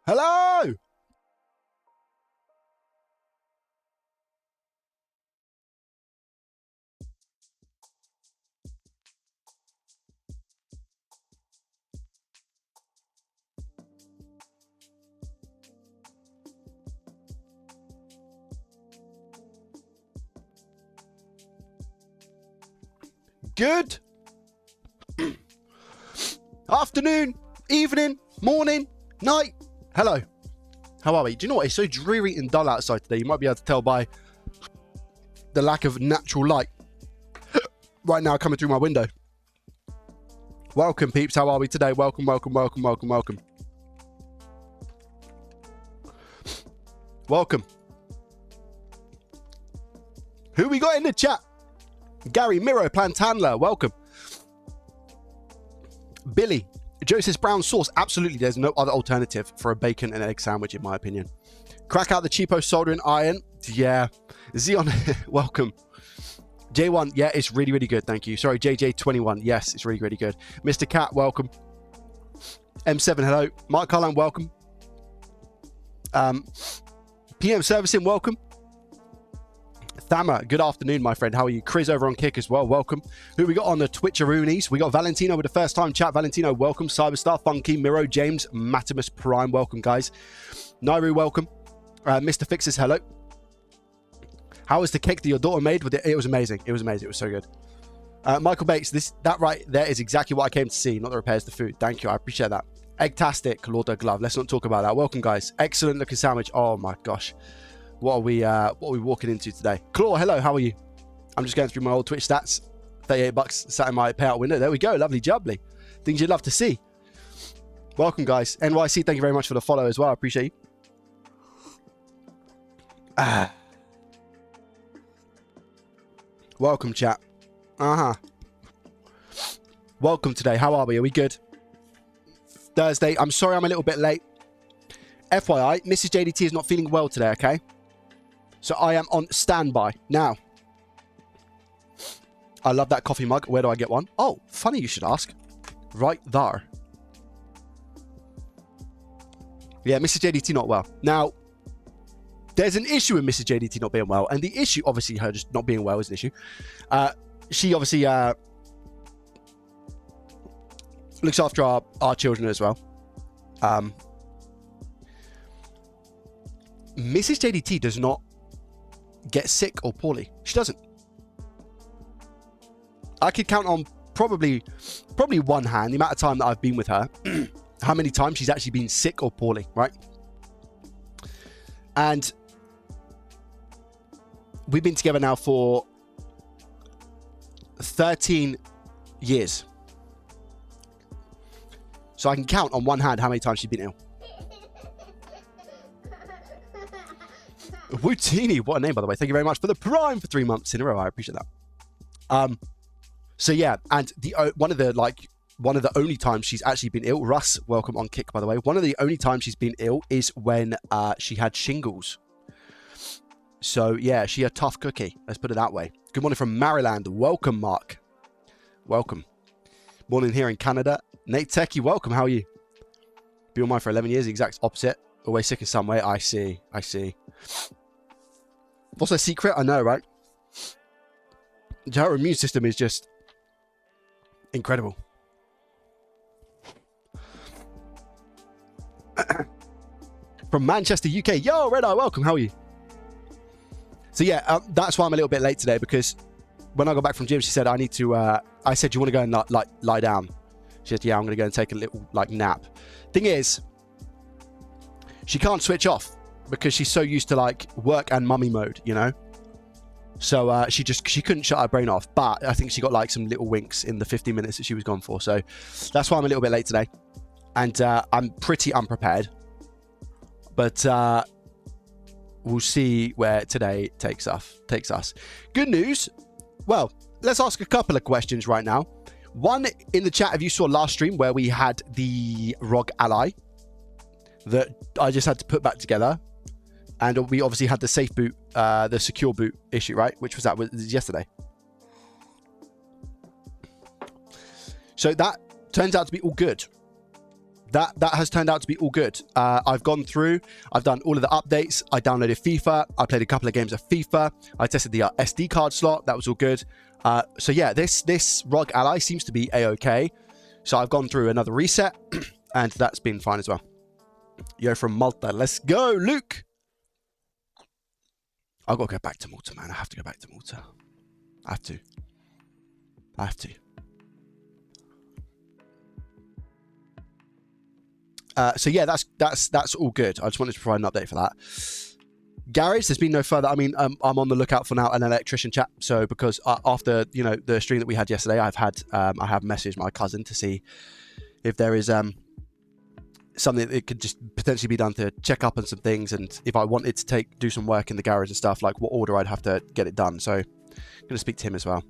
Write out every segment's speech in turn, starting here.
Hello! Good afternoon, evening, morning, night. Hello. How are we? Do you know what? It's so dreary and dull outside today. You might be able to tell by the lack of natural light right now coming through my window. Welcome, peeps. How are we today? Welcome, welcome, welcome, welcome, welcome. Welcome. Who we got in the chat? Gary, Miro, Plantanla, welcome. Billy, Joseph Brown sauce. Absolutely, there's no other alternative for a bacon and egg sandwich, in my opinion. Crack out the cheapo soldering iron. Yeah. Xeon, welcome. J1, yeah, it's really, really good. Thank you. Sorry, JJ21. Yes, it's really, really good. Mr. Cat, welcome. M7, hello. Mark Carlin, welcome. PM Servicing, welcome. Thama, good afternoon, my friend. How are you? Chris over on Kick as well. Welcome. Who we got on the Twitcheroonies? We got Valentino with the first time chat. Valentino, welcome. Cyberstar, Funky, Miro, James, Matimus Prime, welcome, guys. Nairu, welcome. Mr. Fixes, hello. How was the cake that your daughter made? With it? It was amazing. It was amazing. It was so good. Michael Bates, that right there is exactly what I came to see, not the repairs, the food. Thank you. I appreciate that. Eggtastic, Lord of Glove. Let's not talk about that. Welcome, guys. Excellent looking sandwich. Oh my gosh. What are we walking into today? Claw, hello, how are you? I'm just going through my old Twitch stats. $38 sat in my payout window. There we go, lovely jubbly. Things you'd love to see. Welcome, guys. NYC, thank you very much for the follow as well. I appreciate you. Welcome, chat. Welcome today. How are we? Are we good? Thursday. I'm sorry I'm a little bit late. FYI, Mrs. JDT is not feeling well today, okay? So I am on standby. Now, I love that coffee mug. Where do I get one? Oh, funny you should ask. Right there. Yeah, Mrs. JDT not well. Now, there's an issue with Mrs. JDT not being well. And the issue, obviously, her just not being well is an issue. She obviously looks after our children as well. Mrs. JDT does not get sick or poorly. She doesn't. I could count on probably one hand the amount of time that I've been with her, how many times she's actually been sick or poorly, right? And we've been together now for 13 years. So I can count on one hand how many times she's been ill. Wootini, what a name, by the way. Thank you very much for the Prime for 3 months in a row. I appreciate that. So yeah, and one of the only times she's actually been ill. Russ, welcome on Kick, by the way. One of the only times she's been ill is when she had shingles. So yeah, she a tough cookie. Let's put it that way. Good morning from Maryland. Welcome, Mark. Welcome. Morning here in Canada. Nate Techie, welcome. How are you? Been on mine for 11 years. The exact opposite. Always sick in some way. I see. What's her secret? I know, right? Her immune system is just incredible. From Manchester, UK. Yo, Red Eye, welcome. How are you? So yeah, that's why I'm a little bit late today, because when I got back from gym, she said, I need to, I said, do you want to go and lie down? She said, yeah, I'm going to go and take a little nap. Thing is, she can't switch off because she's so used to work and mummy mode, you know? So she couldn't shut her brain off, but I think she got some little winks in the 15 minutes that she was gone for. So that's why I'm a little bit late today. And I'm pretty unprepared, but we'll see where today takes us. Good news. Well, let's ask a couple of questions right now. One in the chat, if you saw last stream where we had the ROG Ally that I just had to put back together. And we obviously had the safe boot, the secure boot issue, right? Which was yesterday. So that turns out to be all good. that has turned out to be all good. I've gone through, I've done all of the updates. I downloaded FIFA. I played a couple of games of FIFA. I tested the SD card slot. That was all good. So yeah, this ROG Ally seems to be a-okay. So I've gone through another reset and that's been fine as well. Yo, from Malta. Let's go, Luke. I've got to go back to Malta, man. I have to go back to Malta. I have to. So yeah, that's all good. I just wanted to provide an update for that. Garage, there's been no further. I mean, I'm on the lookout for now an electrician chat. So because after the stream that we had yesterday, I have messaged my cousin to see if there is something that could just potentially be done to check up on some things, and if I wanted to do some work in the garage and stuff, like what order I'd have to get it done. So I'm gonna speak to him as well.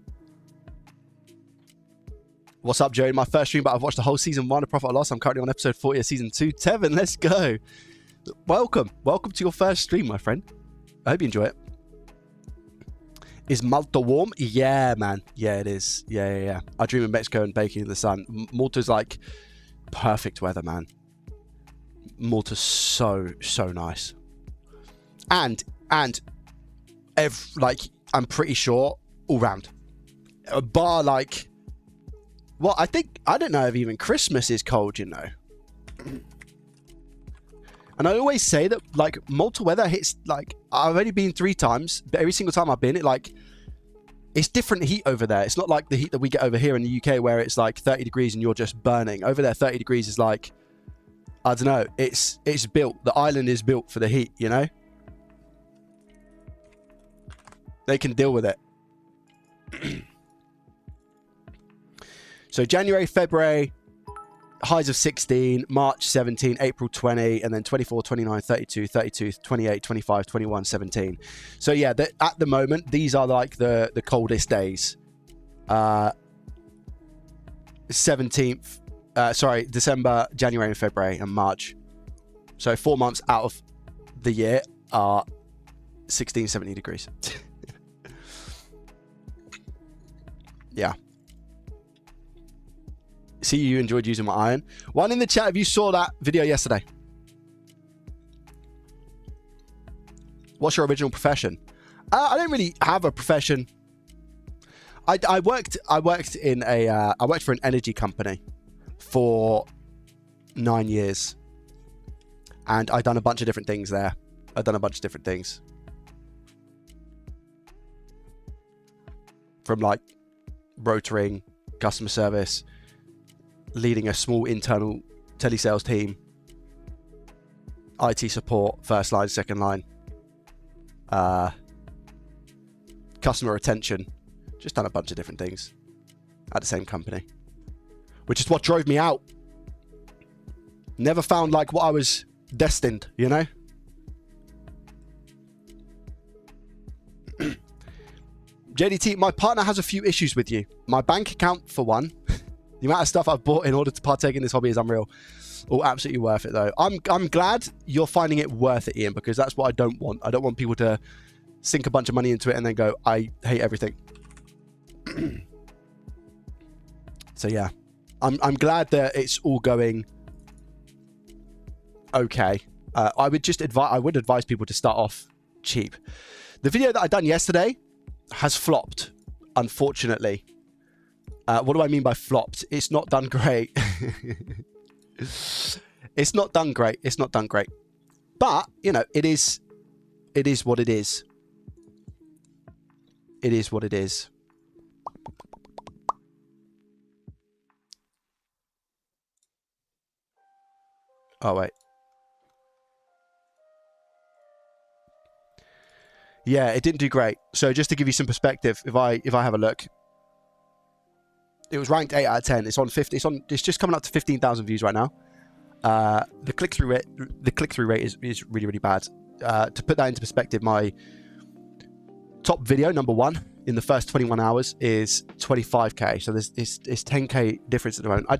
What's up, Joey? My first stream, but I've watched the whole season 1 of Profit or Loss. I'm currently on episode 40 of season 2. Tevin, let's go. Welcome to your first stream, my friend. I hope you enjoy it. Is Malta warm? Yeah, man. Yeah, it is. Yeah. I dream of Mexico and baking in the sun. Malta's like perfect weather, man. Malta's so nice. And like, I'm pretty sure all round. A bar like, well, I don't know if even Christmas is cold, you know. And I always say that, like, Malta weather hits, like, I've only been 3 times, but every single time I've been, it's different heat over there. It's not like the heat that we get over here in the UK where it's like 30 degrees and you're just burning. Over there, 30 degrees is like, I don't know, it's built. The island is built for the heat, you know? They can deal with it. So January, February, highs of 16, March 17, April 20, and then 24, 29, 32, 32, 28, 25, 21, 17. So yeah, at the moment, these are like the coldest days. 17th, December, January, and February, and March. So 4 months out of the year are 16, 17 degrees. Yeah. See, you enjoyed using my iron. One in the chat if you saw that video yesterday. What's your original profession? I don't really have a profession. I worked for an energy company for 9 years, and I've done a bunch of different things there. From like rotering, customer service, leading a small internal telesales team, IT support, first line, second line, customer retention, just done a bunch of different things at the same company, which is what drove me out. Never found like what I was destined, you know? JDT, my partner has a few issues with you. My bank account, for one. The amount of stuff I've bought in order to partake in this hobby is unreal. All absolutely worth it, though. I'm glad you're finding it worth it, Ian, because that's what I don't want. I don't want people to sink a bunch of money into it and then go, I hate everything. So yeah, I'm glad that it's all going okay. I would advise people to start off cheap. The video that I done yesterday has flopped, unfortunately. What do I mean by flopped? It's not done great. It's not done great. But, you know, it is what it is. It is what it is. Oh, wait. Yeah, it didn't do great. So just to give you some perspective, if I have a look, it was ranked 8 out of 10. It's on 50. It's just coming up to 15,000 views right now. The click-through rate is really, really bad. To put that into perspective, my top video, number 1, in the first 21 hours is 25k. So there's 10k difference at the moment. I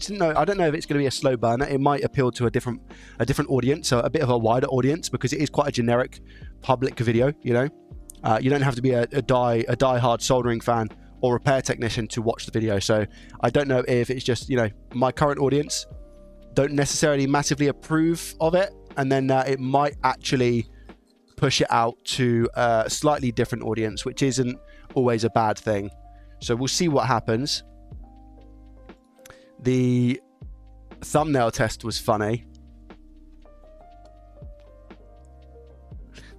don't know if it's going to be a slow burner. It might appeal to a different audience, so a bit of a wider audience, because it is quite a generic public video. You know, you don't have to be a die-hard soldering fan or repair technician to watch the video. So I don't know if it's just, you know, my current audience don't necessarily massively approve of it, and then it might actually push it out to a slightly different audience, which isn't always a bad thing. So we'll see what happens. The thumbnail test was funny.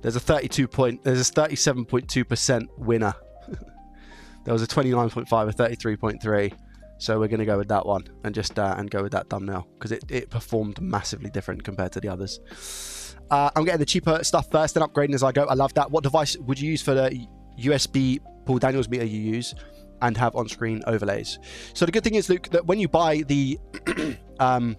There's a 37.2% winner. There was a 29.5, a 33.3. So we're going to go with that one and just and go with that thumbnail because it performed massively different compared to the others. I'm getting the cheaper stuff first and upgrading as I go. I love that. What device would you use for the USB Paul Daniels meter you use and have on-screen overlays? So the good thing is, Luke, that when you buy the I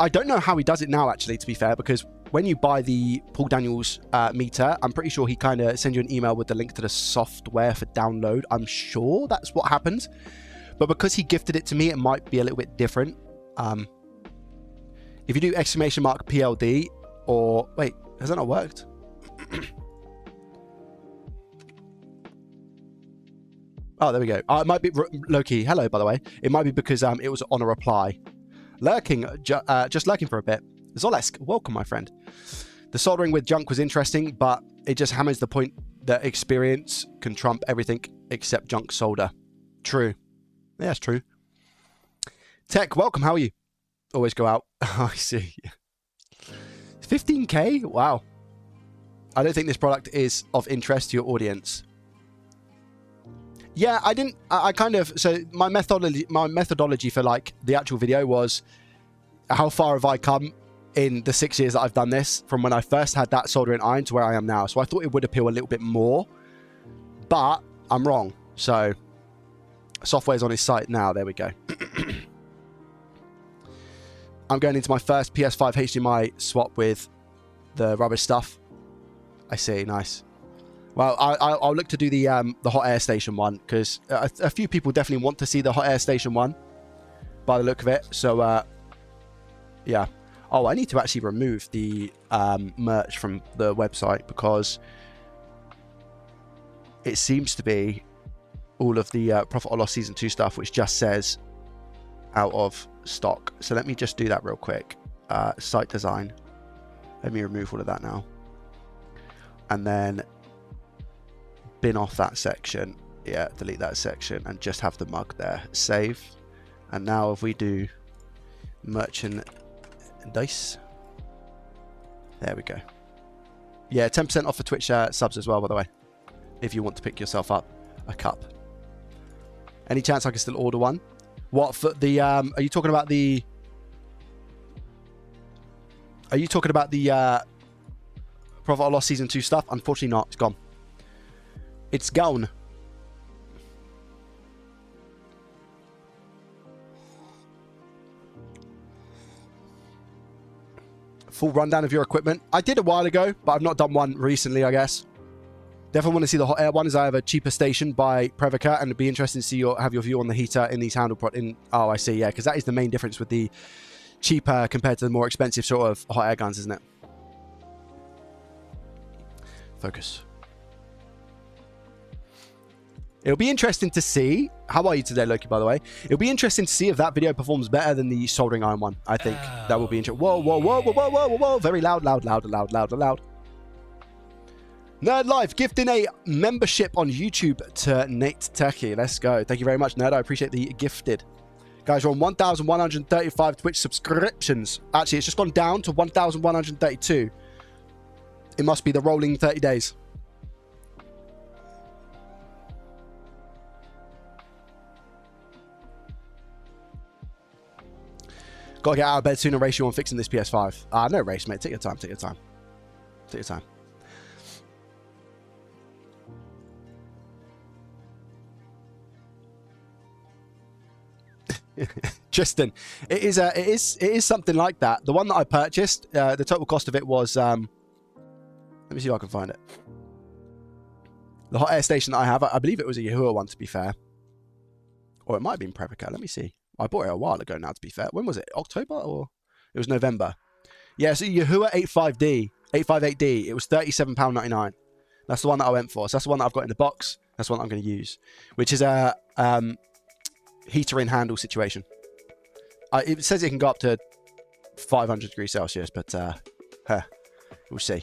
don't know how he does it now, actually, to be fair, because when you buy the Paul Daniels meter, I'm pretty sure he kind of sends you an email with the link to the software for download. I'm sure that's what happens. But because he gifted it to me, it might be a little bit different. If you do !PLD or... Wait, has that not worked? Oh, there we go. It might be... Loki, hello, by the way. It might be because it was on a reply. Lurking, just lurking for a bit. Zolesk, welcome, my friend. The soldering with junk was interesting, but it just hammers the point that experience can trump everything except junk solder. True. Yeah, that's true. Tech, welcome. How are you? Always go out. I see. 15K? Wow. I don't think this product is of interest to your audience. Yeah, I kind of... So my methodology for, like, the actual video was how far have I come in the 6 years that I've done this from when I first had that soldering iron to where I am now. So I thought it would appeal a little bit more, but I'm wrong. So software's on his site now. There we go. I'm going into my first PS5 HDMI swap with the rubbish stuff. I see. Nice. Well, I'll look to do the hot air station one because a few people definitely want to see the hot air station one by the look of it. So yeah. Oh, I need to actually remove the merch from the website because it seems to be all of the Profit or Loss Season 2 stuff, which just says out of stock. So let me just do that real quick. Site design. Let me remove all of that now. And then bin off that section. Yeah, delete that section and just have the mug there. Save. And now if we do merchant dice, there we go. Yeah, 10% off for Twitch subs as well, by the way, if you want to pick yourself up a cup. Any chance I can still order one? What for the are you talking about the Profit or Loss Season 2 stuff? Unfortunately not. It's gone. It's gone. Full rundown of your equipment. I did a while ago, but I've not done one recently, I guess. Definitely want to see the hot air one, as I have a cheaper station by Previca, and it'd be interesting to see have your view on the heater in these handle Oh, I see, yeah, because that is the main difference with the cheaper compared to the more expensive sort of hot air guns, isn't it? Focus. It'll be interesting to see. How are you today, Loki, by the way? It'll be interesting to see if that video performs better than the soldering iron one. I think that will be interesting. Whoa, whoa, whoa, whoa, whoa, whoa, whoa, whoa. Very loud, loud, loud, loud, loud, loud. Nerd Life gifting a membership on YouTube to Nate Techie. Let's go. Thank you very much, Nerd. I appreciate the gifted. Guys, we're on 1,135 Twitch subscriptions. Actually, it's just gone down to 1,132. It must be the rolling 30 days. Gotta get out of bed sooner, ratio on fixing this PS5. No race, mate. Take your time, take your time. Take your time. Tristan, it is something like that. The one that I purchased, the total cost of it was let me see if I can find it. The hot air station that I have, I believe it was a Yahoo one, to be fair. Or it might have been Previca. Let me see. I bought it a while ago now, to be fair. When was it? October or it was November? Yeah, so Yahoo 858D. It was £37.99. That's the one that I went for. So that's the one that I've got in the box. That's the one that I'm going to use, which is a heater in handle situation. It says it can go up to 500 degrees Celsius, but we'll see.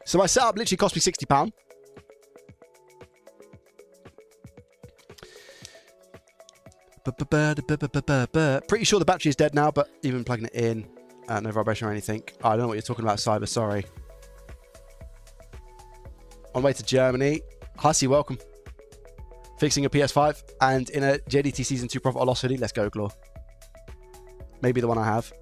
So my setup literally cost me £60. Pretty sure the battery is dead now, but even plugging it in, no vibration or anything. I don't know what you're talking about, Cyber. Sorry. On the way to Germany. Hussy, welcome. Fixing a PS5 and in a JDT Season 2 Profit or Loss hoodie. Let's go, Glor. Maybe the one I have.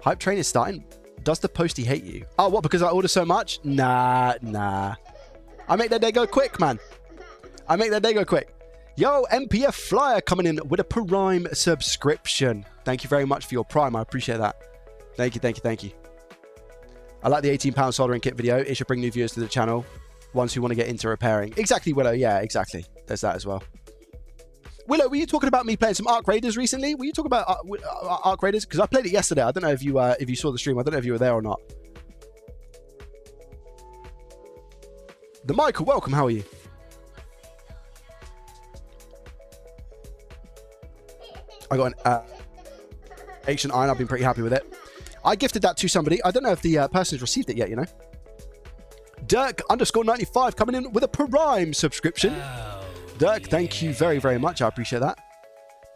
Hype train is starting. Does the postie hate you? Oh, what? Because I order so much? Nah. I make their day go quick, man. I make their day go quick. Yo, MPF Flyer coming in with a Prime subscription. Thank you very much for your Prime. I appreciate that. Thank you. I like the £18 soldering kit video. It should bring new viewers to the channel. Ones who want to get into repairing. Exactly, Willow. Yeah, exactly. There's that as well. Willow, were you talking about me playing some Ark Raiders recently? Were you talking about Ark Raiders? Because I played it yesterday. I don't know if you saw the stream. I don't know if you were there or not. The Michael, welcome. How are you? I got an Ancient Iron. I've been pretty happy with it. I gifted that to somebody. I don't know if the person's received it yet, you know. Dirk_95 coming in with a Prime subscription. Oh, Dirk, thank you very, very much. I appreciate that.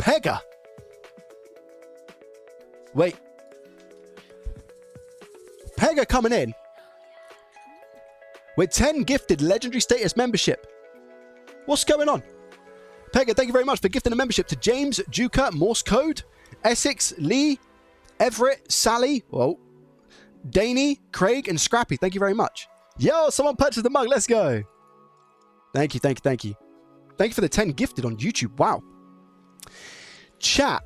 Pega. Wait. Pega coming in with 10 gifted legendary status membership. What's going on? Pega, thank you very much for gifting a membership to James, Juka, Morse Code, Essex, Lee, Everett, Sally, whoa, Daney, Craig, and Scrappy. Thank you very much. Yo, someone purchased the mug. Let's go. Thank you. Thank you for the 10 gifted on YouTube. Wow. Chat.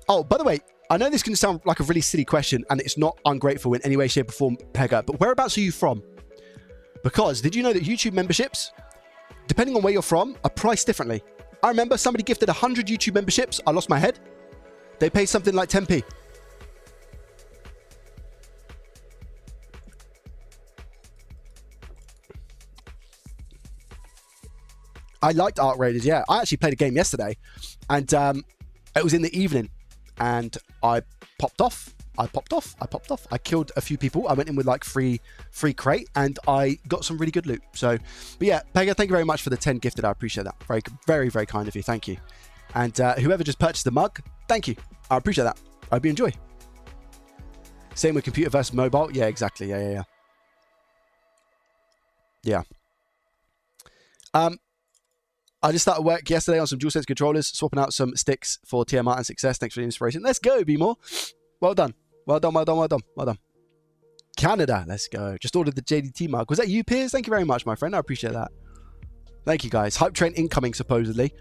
Oh, by the way, I know this can sound like a really silly question, and it's not ungrateful in any way, shape, or form, Pega, but whereabouts are you from? Because did you know that YouTube memberships, depending on where you're from, are priced differently? I remember somebody gifted 100 YouTube memberships. I lost my head. They paid something like 10p. I liked Ark Raiders, yeah. I actually played a game yesterday, and it was in the evening, and I popped off. I killed a few people. I went in with like free crate, and I got some really good loot. So, but yeah, Pega, thank you very much for the 10 gifted. I appreciate that. Very, very, very kind of you. Thank you. And whoever just purchased the mug, thank you. I appreciate that. I hope you enjoy. Same with computer versus mobile. Yeah, exactly. Yeah. I just started work yesterday on some DualSense controllers, swapping out some sticks for TMR and success. Thanks for the inspiration. Let's go, B-more. Well done. Canada, let's go. Just ordered the JDT mug. Was that you, Piers? Thank you very much, my friend. I appreciate that. Thank you, guys. Hype train incoming, supposedly.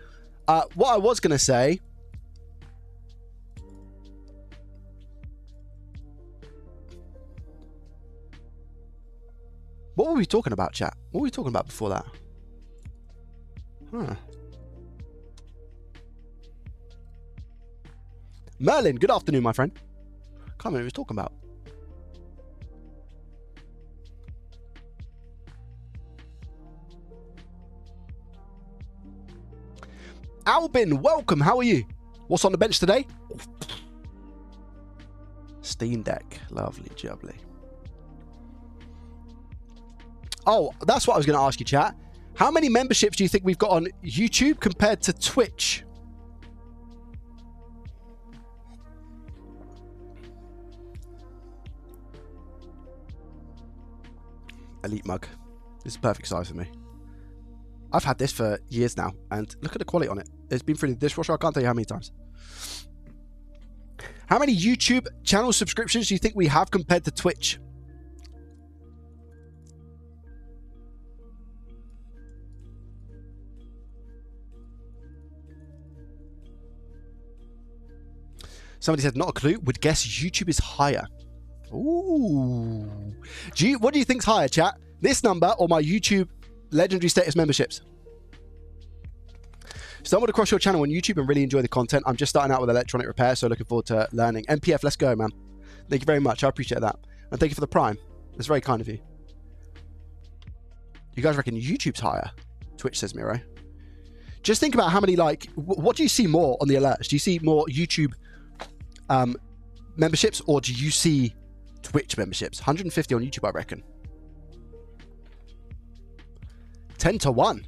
What I was going to say... What were we talking about, chat? What were we talking about before that? Merlin, good afternoon, my friend. Can't remember what he was talking about. Albin, welcome. How are you? What's on the bench today? Steam Deck. Lovely, jubbly. Oh, that's what I was going to ask you, chat. How many memberships do you think we've got on YouTube compared to Twitch? Elite mug. This is the perfect size for me. I've had this for years now, and look at the quality on it. It's been through the dishwasher. I can't tell you how many times. How many YouTube channel subscriptions do you think we have compared to Twitch? Somebody said, not a clue. Would guess YouTube is higher. Ooh. What do you think's higher, chat? This number or my YouTube legendary status memberships? Stumbled across your channel on YouTube and really enjoy the content. I'm just starting out with electronic repair, so looking forward to learning. MPF, let's go, man. Thank you very much. I appreciate that. And thank you for the Prime. That's very kind of you. You guys reckon YouTube's higher? Twitch says Miro. Just think about how many, like, what do you see more on the alerts? Do you see more YouTube memberships, or do you see Twitch memberships? 150 on YouTube, I reckon. 10 to 1.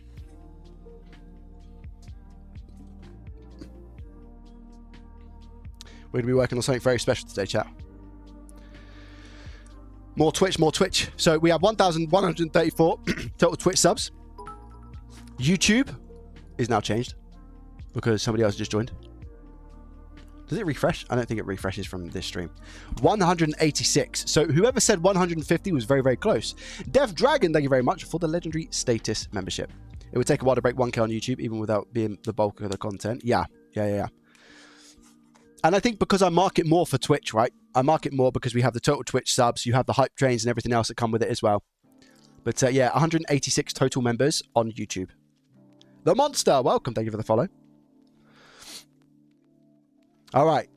We're going to be working on something very special today, chat. More Twitch, more Twitch. So we have 1,134 total Twitch subs. YouTube is now changed because somebody else just joined. Does it refresh? I don't think it refreshes from this stream. 186. So whoever said 150 was very, very close. Dev Dragon, thank you very much for the legendary status membership. It would take a while to break 1K on YouTube, even without being the bulk of the content. Yeah. And I think because I market more for Twitch, right? I market more because we have the total Twitch subs, you have the hype trains and everything else that come with it as well. But yeah, 186 total members on YouTube. The Monster, welcome. Thank you for the follow. All right.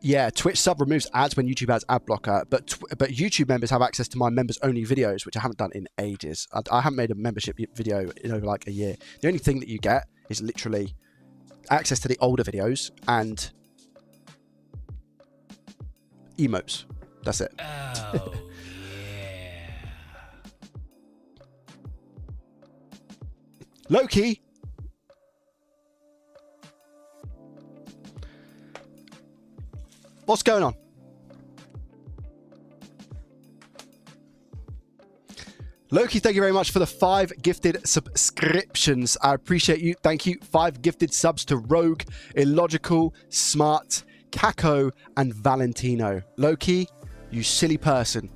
Yeah, Twitch sub removes ads when YouTube has ad blocker, but YouTube members have access to my members only videos, which I haven't done in ages. I haven't made a membership video in over like a year. The only thing that you get is literally access to the older videos and emotes. That's it. Oh, yeah. Loki. What's going on? Loki, thank you very much for the 5 gifted subscriptions. I appreciate you. Thank you. 5 gifted subs to Rogue, Illogical, Smart, Kako, and Valentino. Loki, you silly person.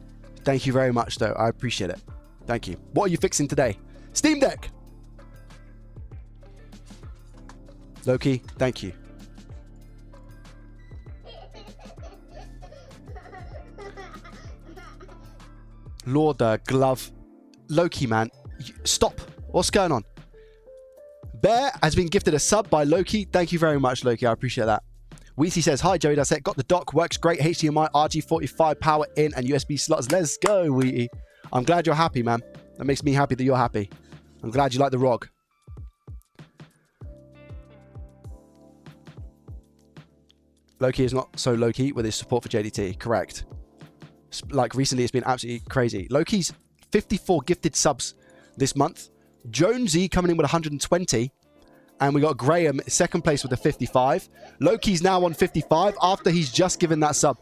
Thank you very much, though. I appreciate it. Thank you. What are you fixing today? Steam Deck. Loki, thank you. Lord Glove. Loki, man. Stop. What's going on? Bear has been gifted a sub by Loki. Thank you very much, Loki. I appreciate that. Weezy says, hi, Joey Dasset. Got the dock. Works great. HDMI, RG45, power in, and USB slots. Let's go, Weezy. I'm glad you're happy, man. That makes me happy that you're happy. I'm glad you like the ROG. Loki is not so low-key with his support for JDT. Correct. Like, recently, it's been absolutely crazy. Loki's 54 gifted subs this month. Jonesy coming in with 120. And we got Graham second place with a 55. Loki's now on 55 after he's just given that sub.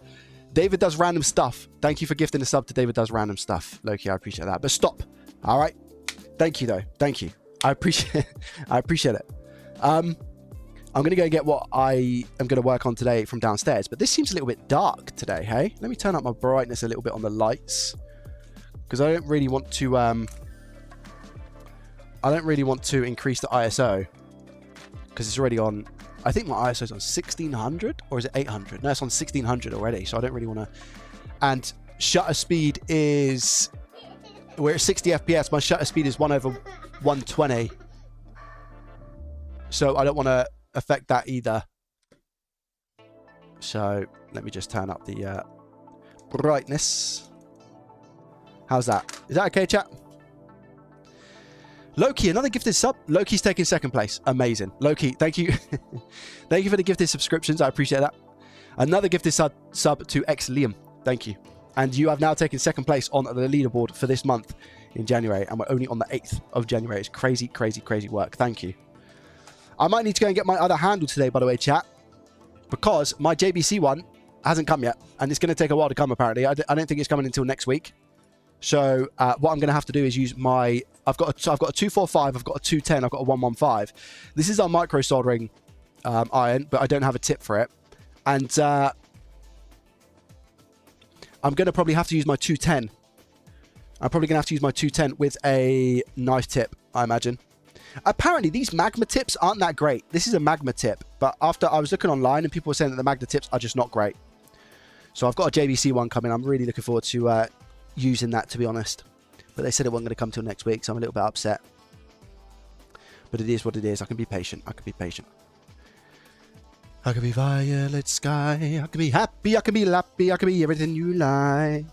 David Does Random Stuff. Thank you for gifting a sub to David Does Random Stuff. Loki, I appreciate that. But stop. All right. Thank you, though. Thank you. I appreciate it. I'm going to go get what I am going to work on today from downstairs. But this seems a little bit dark today, hey? Let me turn up my brightness a little bit on the lights. Because I don't really want to... increase the ISO. Because it's already on... I think my ISO is on 1600, or is it 800? No, it's on 1600 already, so I don't really want to... And shutter speed is... We're at 60 FPS. My shutter speed is 1/120. So I don't want to affect that either. So let me just turn up the brightness. How's that? Is that okay, chat? Loki, another gifted sub. Loki's taking second place. Amazing. Loki, thank you. Thank you for the gifted subscriptions. I appreciate that. Another gifted sub to X Liam. Thank you. And you have now taken second place on the leaderboard for this month in January. And we're only on the 8th of January. It's crazy, crazy, crazy work. Thank you. I might need to go and get my other handle today, by the way, chat. Because my JBC one hasn't come yet. And it's going to take a while to come, apparently. I don't think it's coming until next week. So what I'm going to have to do is use my... I've got a 245, I've got a 210, I've got a 115. This is our micro soldering iron, but I don't have a tip for it. And I'm going to probably have to use my 210. I'm probably going to have to use my 210 with a knife tip, I imagine. Apparently, these magma tips aren't that great. This is a magma tip, but after I was looking online and people were saying that the magma tips are just not great. So I've got a JVC one coming. I'm really looking forward to using that, to be honest. But they said it wasn't going to come till next week, so I'm a little bit upset. But it is what it is. I can be patient. I can be patient. I can be violet sky. I can be happy. I can be lappy. I can be everything you like.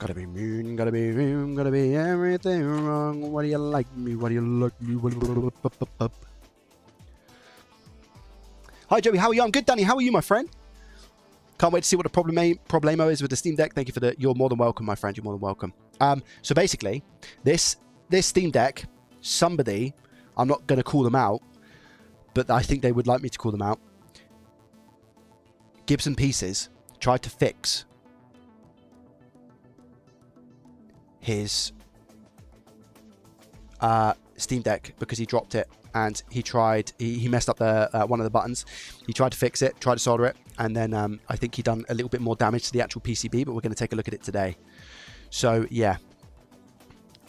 Gotta be mean, gotta be mean, gotta be everything wrong. Why do you like me? Why do you like me? Hi, Joey. How are you? I'm good, Danny. How are you, my friend? Can't wait to see what the problemo is with the Steam Deck. Thank you for the... You're more than welcome, my friend. You're more than welcome. So basically, this Steam Deck, somebody, I'm not going to call them out, but I think they would like me to call them out. Gibson Pieces tried to fix his Steam Deck because he dropped it, and he messed up the one of the buttons. He tried to fix it, tried to solder it, and then I think he done a little bit more damage to the actual PCB, but we're going to take a look at it today. So yeah,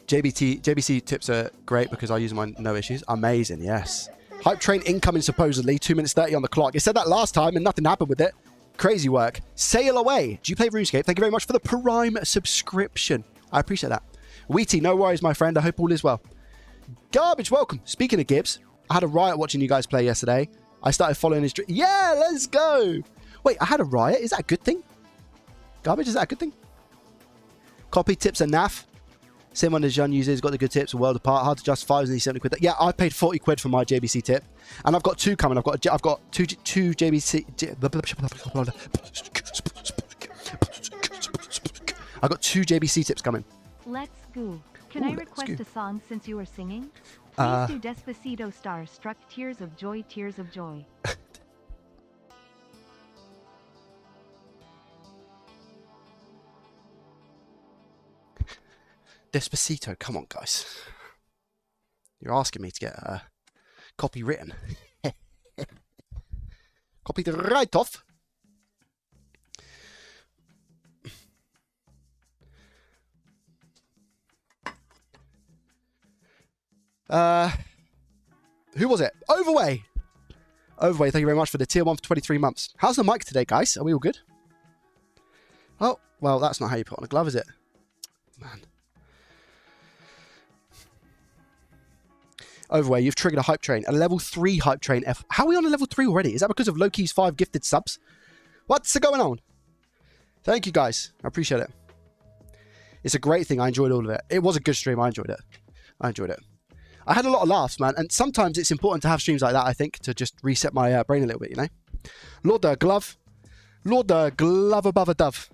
JBC tips are great because I use mine no issues. Amazing. Yes. Hype train incoming supposedly 2 minutes 30 on the clock. It said that last time and nothing happened with it. Crazy work. Sail away. Do you play RuneScape? Thank you very much for the Prime subscription. I appreciate that. Wheaty, no worries, my friend. I hope all is well. Garbage, welcome. Speaking of Gibbs, I had a riot watching you guys play yesterday. I started following his... Yeah, let's go. Wait, I had a riot? Is that a good thing? Garbage, is that a good thing? Copy tips are naff. Same one as John uses. Got the good tips. A world apart. Hard to justify. Was only 70 quid. Yeah, I paid 40 quid for my JBC tip, and I've got two coming. I've got two JBC. I've got two JBC tips coming. Let's go. Can I request a song since you were singing? Please do Despacito Starstruck Tears of Joy, Tears of Joy. Despacito, come on, guys. You're asking me to get a copy written. Copied right off. Who was it? Overway, thank you very much for the tier 1 for 23 months. How's the mic today, guys? Are we all good? Oh, well, that's not how you put on a glove, is it? Man. Overway, you've triggered a hype train. A level 3 hype train. How are we on a level 3 already? Is that because of Loki's 5 gifted subs? What's going on? Thank you, guys. I appreciate it. It's a great thing. I enjoyed all of it. It was a good stream. I enjoyed it. I had a lot of laughs, man. And sometimes it's important to have streams like that, I think, to just reset my brain a little bit, you know? Lord the glove. Lord the glove above a dove.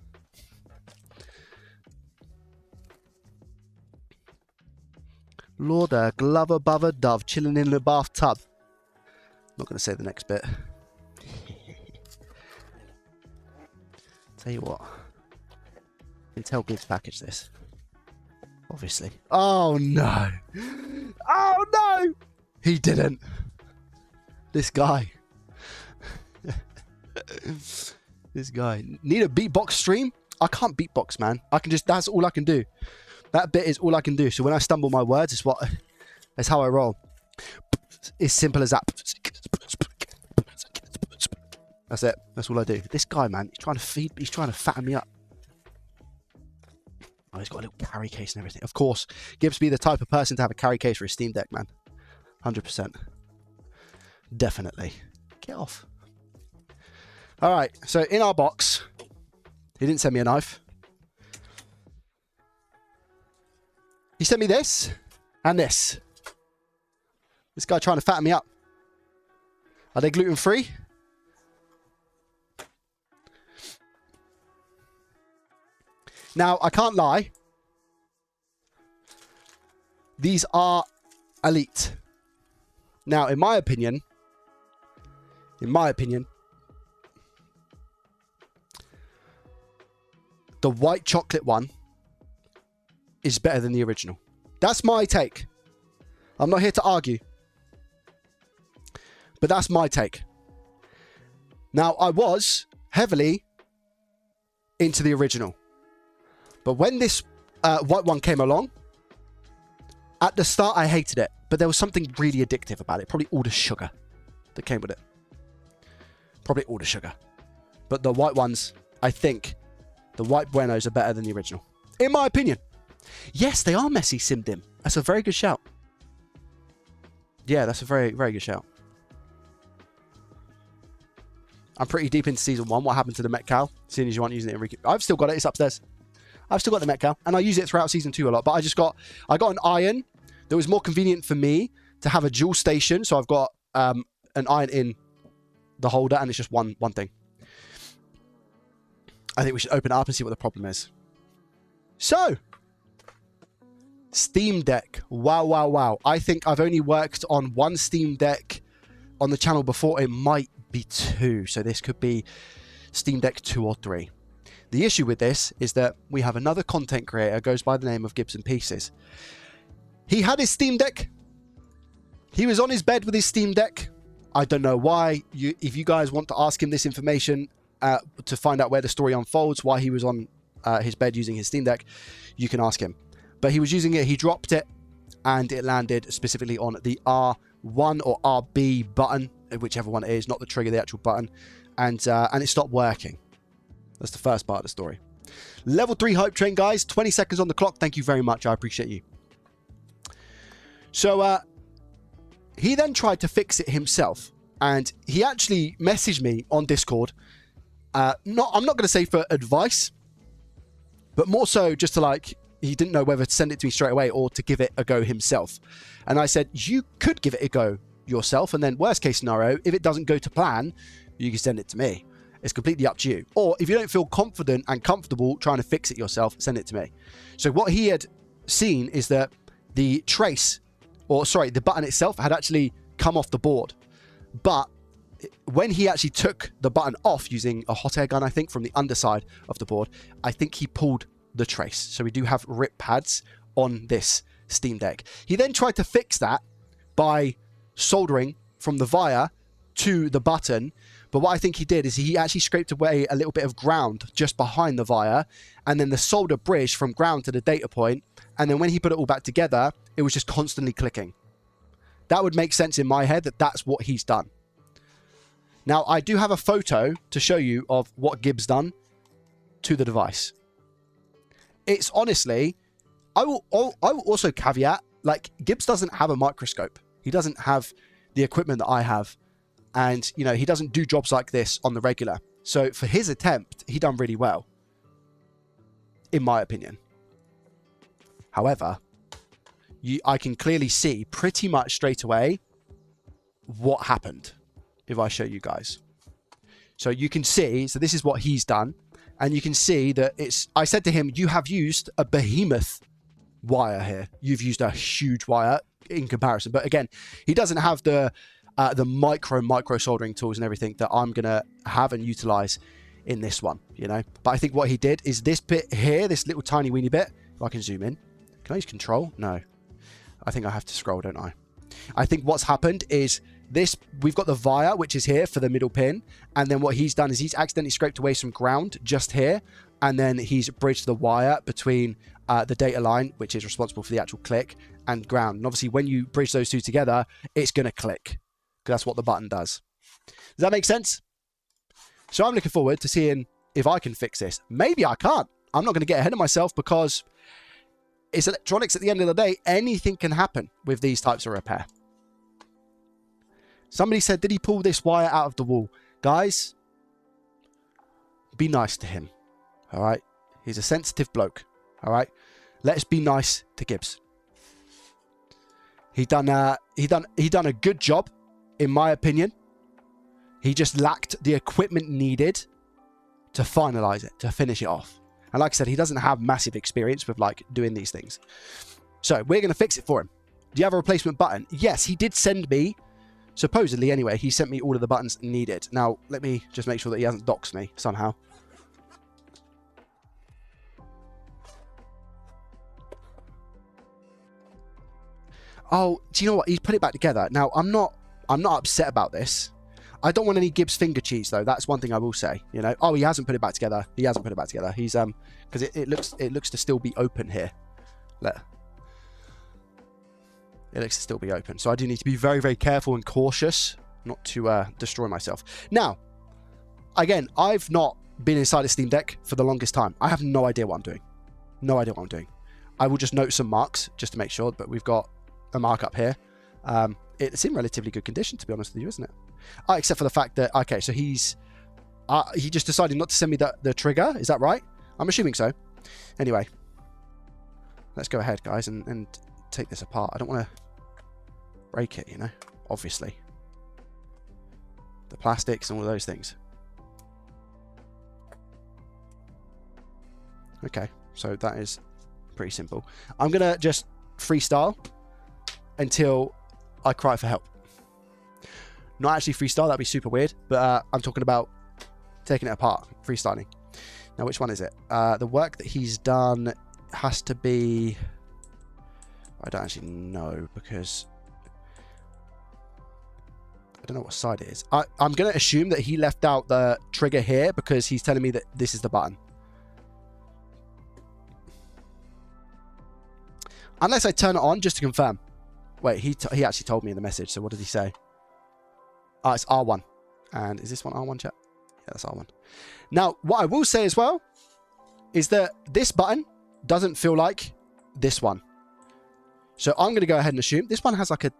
Lord the glove above a dove, chilling in the bathtub. Not going to say the next bit. Tell you what. Intel Gibbs package this. Obviously. Oh no. Oh no! He didn't. This guy. This guy. Need a beatbox stream? I can't beatbox, man. I can just, that's all I can do. That bit is all I can do. So when I stumble my words, it's how I roll. It's simple as that. That's it. That's all I do. This guy, man, he's trying to fatten me up. Oh, he's got a little carry case and everything. Of course, Gibbs be the type of person to have a carry case for his Steam Deck, man. 100%. Definitely. Get off. All right. So in our box, he didn't send me a knife. He sent me this and this. This guy trying to fatten me up. Are they gluten-free? Now, I can't lie. These are elite. Now, in my opinion, the white chocolate one is better than the original. That's my take. I'm not here to argue. But that's my take. Now, I was heavily into the original. But when this white one came along, at the start I hated it. But there was something really addictive about it. Probably all the sugar that came with it. Probably all the sugar. But the white ones, I think, the white Buenos are better than the original. In my opinion. Yes, they are messy, Simdim. That's a very good shout. Yeah, that's a very, very good shout. I'm pretty deep into season 1. What happened to the Met Cal? Seeing as you aren't using it, Enrique. I've still got it. It's upstairs. I've still got the Metcal, and I use it throughout Season 2 a lot, but I got an iron that was more convenient for me to have a dual station, so I've got an iron in the holder, and it's just one thing. I think we should open it up and see what the problem is. So, Steam Deck. Wow. I think I've only worked on one Steam Deck on the channel before. It might be 2, so this could be Steam Deck 2 or 3. The issue with this is that we have another content creator, goes by the name of Gibson Pieces. He had his Steam Deck. He was on his bed with his Steam Deck. I don't know why. If you guys want to ask him this information to find out where the story unfolds, why he was on his bed using his Steam Deck, you can ask him. But he was using it, he dropped it, and it landed specifically on the R1 or RB button, whichever one it is, not the trigger, the actual button, and it stopped working. That's the first part of the story. Level 3 hype train, guys. 20 seconds on the clock. Thank you very much. I appreciate you. So, he then tried to fix it himself. And he actually messaged me on Discord. I'm not going to say for advice, but more so just to like, he didn't know whether to send it to me straight away or to give it a go himself. And I said, you could give it a go yourself. And then worst case scenario, if it doesn't go to plan, you can send it to me. It's completely up to you. Or if you don't feel confident and comfortable trying to fix it yourself, send it to me. So what he had seen is that the the button itself had actually come off the board. But when he actually took the button off using a hot air gun, I think, from the underside of the board, I think he pulled the trace. So we do have rip pads on this Steam Deck. He then tried to fix that by soldering from the via to the button. But what I think he did is he actually scraped away a little bit of ground just behind the via, and then the solder bridge from ground to the data point. And then when he put it all back together, it was just constantly clicking. That would make sense in my head that that's what he's done. Now, I do have a photo to show you of what Gibbs done to the device. It's honestly, I will also caveat, like, Gibbs doesn't have a microscope. He doesn't have the equipment that I have. And, you know, he doesn't do jobs like this on the regular. So for his attempt, he done really well, in my opinion. However, I can clearly see pretty much straight away what happened if I show you guys. So you can see, so this is what he's done. And you can see that I said to him, you have used a behemoth wire here. You've used a huge wire in comparison. But again, he doesn't have the micro soldering tools and everything that I'm going to have and utilize in this one, you know. But I think what he did is this bit here, this little tiny weeny bit. If I can zoom in. Can I use control? No. I think I have to scroll, don't I? I think what's happened is this, we've got the via, which is here for the middle pin. And then what he's done is he's accidentally scraped away some ground just here. And then he's bridged the wire between the data line, which is responsible for the actual click, and ground. And obviously when you bridge those two together, it's going to click. Because that's what the button does. Does that make sense? So I'm looking forward to seeing if I can fix this. Maybe I can't. I'm not going to get ahead of myself because it's electronics at the end of the day. Anything can happen with these types of repair. Somebody said, did he pull this wire out of the wall? Guys, be nice to him. All right? He's a sensitive bloke. All right? Let's be nice to Gibbs. He done a good job, in my opinion. He just lacked the equipment needed to finalize it, to finish it off. And like I said, he doesn't have massive experience with like doing these things. So we're going to fix it for him. Do you have a replacement button? Yes, he did send me, supposedly anyway, he sent me all of the buttons needed. Now, let me just make sure that he hasn't doxed me somehow. Oh, do you know what? He's put it back together. Now, I'm not upset about this. I don't want any Gibbs finger cheese though. That's one thing I will say. You know. Oh, he hasn't put it back together. He hasn't put it back together. He's because it looks to still be open here. It looks to still be open. So I do need to be very, very careful and cautious not to destroy myself. Now, again, I've not been inside a Steam Deck for the longest time. I have no idea what I'm doing. No idea what I'm doing. I will just note some marks just to make sure. But we've got a mark up here. It's in relatively good condition, to be honest with you, isn't it? Except for the fact that, okay, so he just decided not to send me the trigger. Is that right? I'm assuming so. Anyway, let's go ahead, guys, and take this apart. I don't want to break it, you know, obviously. The plastics and all those things. Okay, so that is pretty simple. I'm going to just freestyle until I cry for help. Not actually freestyle, that'd be super weird, but I'm talking about taking it apart, freestyling. Now, which one is it? The work that he's done has to be... I don't actually know because... I don't know what side it is. I'm going to assume that he left out the trigger here because he's telling me that this is the button. Unless I turn it on just to confirm. Wait, he actually told me in the message, so what did he say? Oh, it's R1. And is this one R1, chat? Yeah, that's R1. Now, what I will say as well is that this button doesn't feel like this one. So I'm going to go ahead and assume this one has like a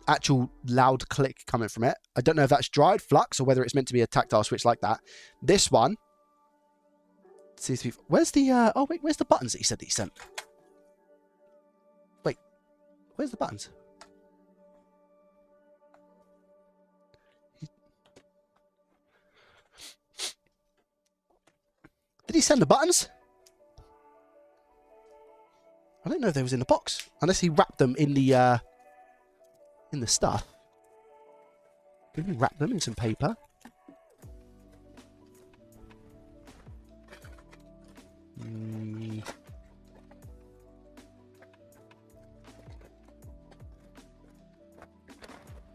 actual loud click coming from it. I don't know if that's dried flux or whether it's meant to be a tactile switch like that. This one seems to be... Where's the... oh, wait, where's the buttons that he said that he sent? Wait, where's the buttons? Did he send the buttons? I don't know if they was in the box. Unless he wrapped them in the stuff. Did he wrap them in some paper?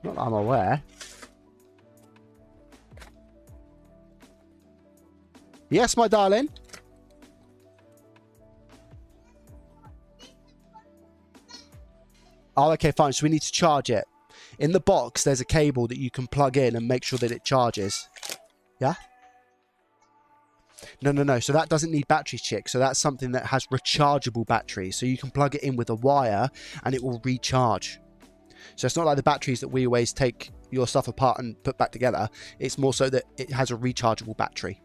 Not that I'm aware. Yes, my darling. Oh, okay, fine. So we need to charge it. In the box, there's a cable that you can plug in and make sure that it charges. Yeah? No. So that doesn't need batteries, chick. So that's something that has rechargeable batteries. So you can plug it in with a wire and it will recharge. So it's not like the batteries that we always take your stuff apart and put back together. It's more so that it has a rechargeable battery.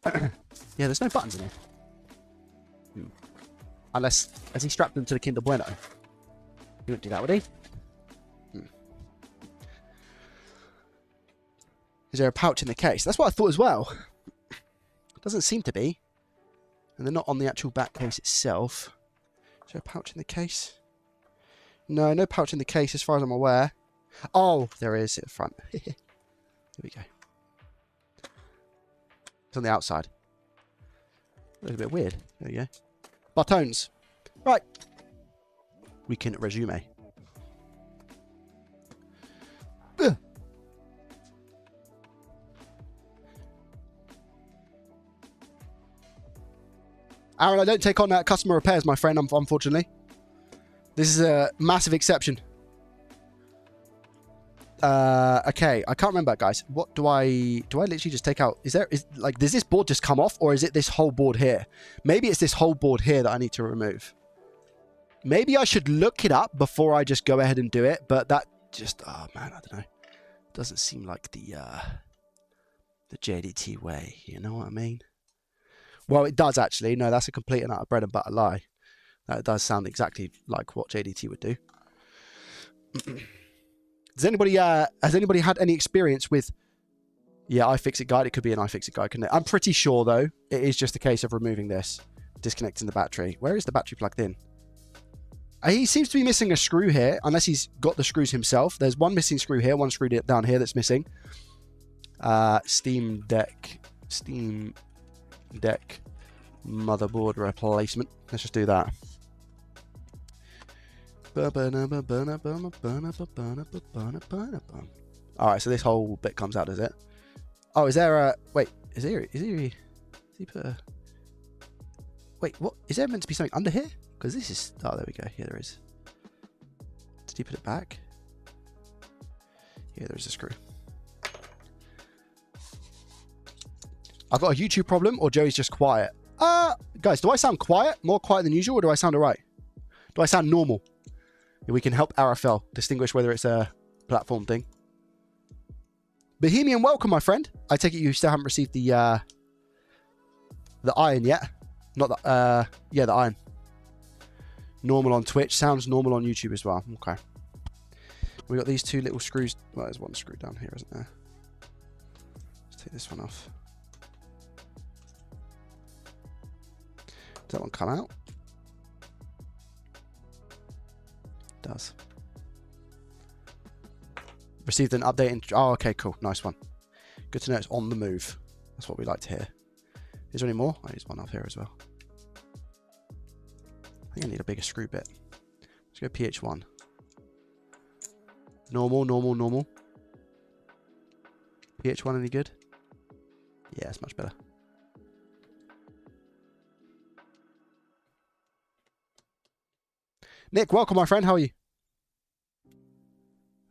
Yeah, there's no buttons in here. Unless, has he strapped them to the Kinder Bueno? He wouldn't do that, would he? Is there a pouch in the case? That's what I thought as well. Doesn't seem to be. And they're not on the actual back case itself. Is there a pouch in the case? No, no pouch in the case as far as I'm aware. Oh, there is at the front. Here we go. It's on the outside. Looks a bit weird. There we go. Buttons. Right. We can resume. Ugh. Aaron, I don't take on customer repairs, my friend, unfortunately. This is a massive exception. Okay, I can't remember, guys. What do I literally just take out? Does this board just come off, or is it this whole board here? Maybe it's this whole board here that I need to remove. Maybe I should look it up before I just go ahead and do it, but that just, oh man, I don't know. Doesn't seem like the JDT way, you know what I mean? Well, it does actually. No, that's a complete and utter bread and butter lie. That does sound exactly like what JDT would do. Has anybody had any experience with... Yeah, iFixit guide. It could be an iFixit guide, couldn't it? I'm pretty sure, though, it is just a case of removing this. Disconnecting the battery. Where is the battery plugged in? He seems to be missing a screw here, unless he's got the screws himself. There's one missing screw here, one screw down here that's missing. Steam Deck motherboard replacement. Let's just do that. Alright, so this whole bit comes out, does it? Oh, is there a... Wait, is he put a... Wait, what? Is there meant to be something under here? Because this is... Oh, there we go. Here there is. Did he put it back? Yeah, there's a screw. I've got a YouTube problem, or Joey's just quiet. Guys, do I sound quiet? More quiet than usual, or do I sound alright? Do I sound normal? We can help RFL distinguish whether it's a platform thing. Bohemian, welcome, my friend. I take it you still haven't received the The iron yet? Not the, yeah, the iron. Normal on Twitch. Sounds normal on YouTube as well. Okay. We got these two little screws. Well, there's one screw down here, isn't there? Let's take this one off. Does that one come out? It does. Received an update in... Oh, okay, cool. Nice one. Good to know it's on the move. That's what we like to hear. Is there any more? Oh, there's one up here as well. I think I need a bigger screw bit. Let's go PH1. Normal, normal, normal. PH1 any good? Yeah, it's much better. Nick, welcome, my friend. How are you?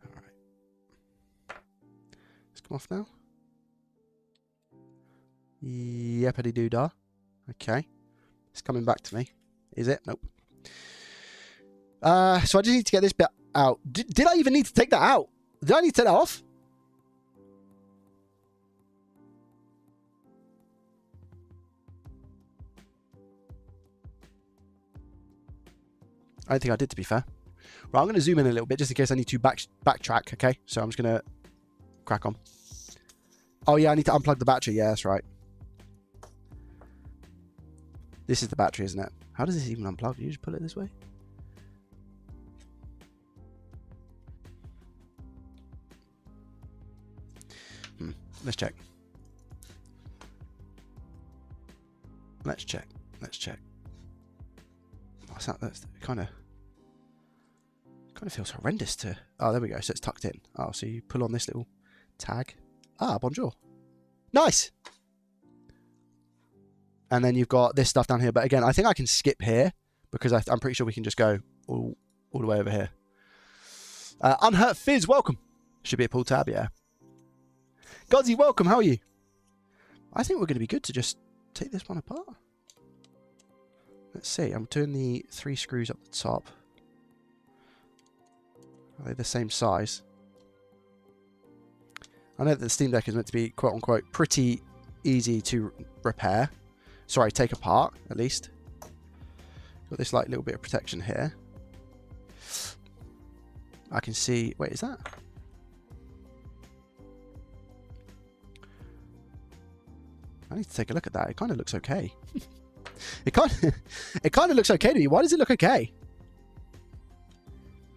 All right. Let's come off now. Yeppity doo dah. Okay. It's coming back to me. Is it? Nope. So I just need to get this bit out. Did I even need to take that out? Did I need to take that off? I don't think I did, to be fair. Right, I'm going to zoom in a little bit just in case I need to backtrack, okay? So I'm just going to crack on. Oh, yeah, I need to unplug the battery. Yeah, that's right. This is the battery, isn't it? How does this even unplug? Do you just pull it this way? Let's check. Let's check. Let's check. What's that? That's kind of feels horrendous to... Oh, there we go. So it's tucked in. Oh, so you pull on this little tag. Ah, bonjour. Nice. And then you've got this stuff down here. But again, I think I can skip here because I'm pretty sure we can just go all the way over here. Unhurt Fizz, welcome. Should be a pull tab, yeah. Godsy, welcome. How are you? I think we're going to be good to just take this one apart. Let's see. I'm doing the 3 screws up the top. Are they the same size? I know that the Steam Deck is meant to be, quote unquote, pretty easy to repair. Sorry, take apart, at least. Got this like little bit of protection here. I can see... Wait, is that... I need to take a look at that. It kind of looks okay. It kind of looks okay to me. Why does it look okay?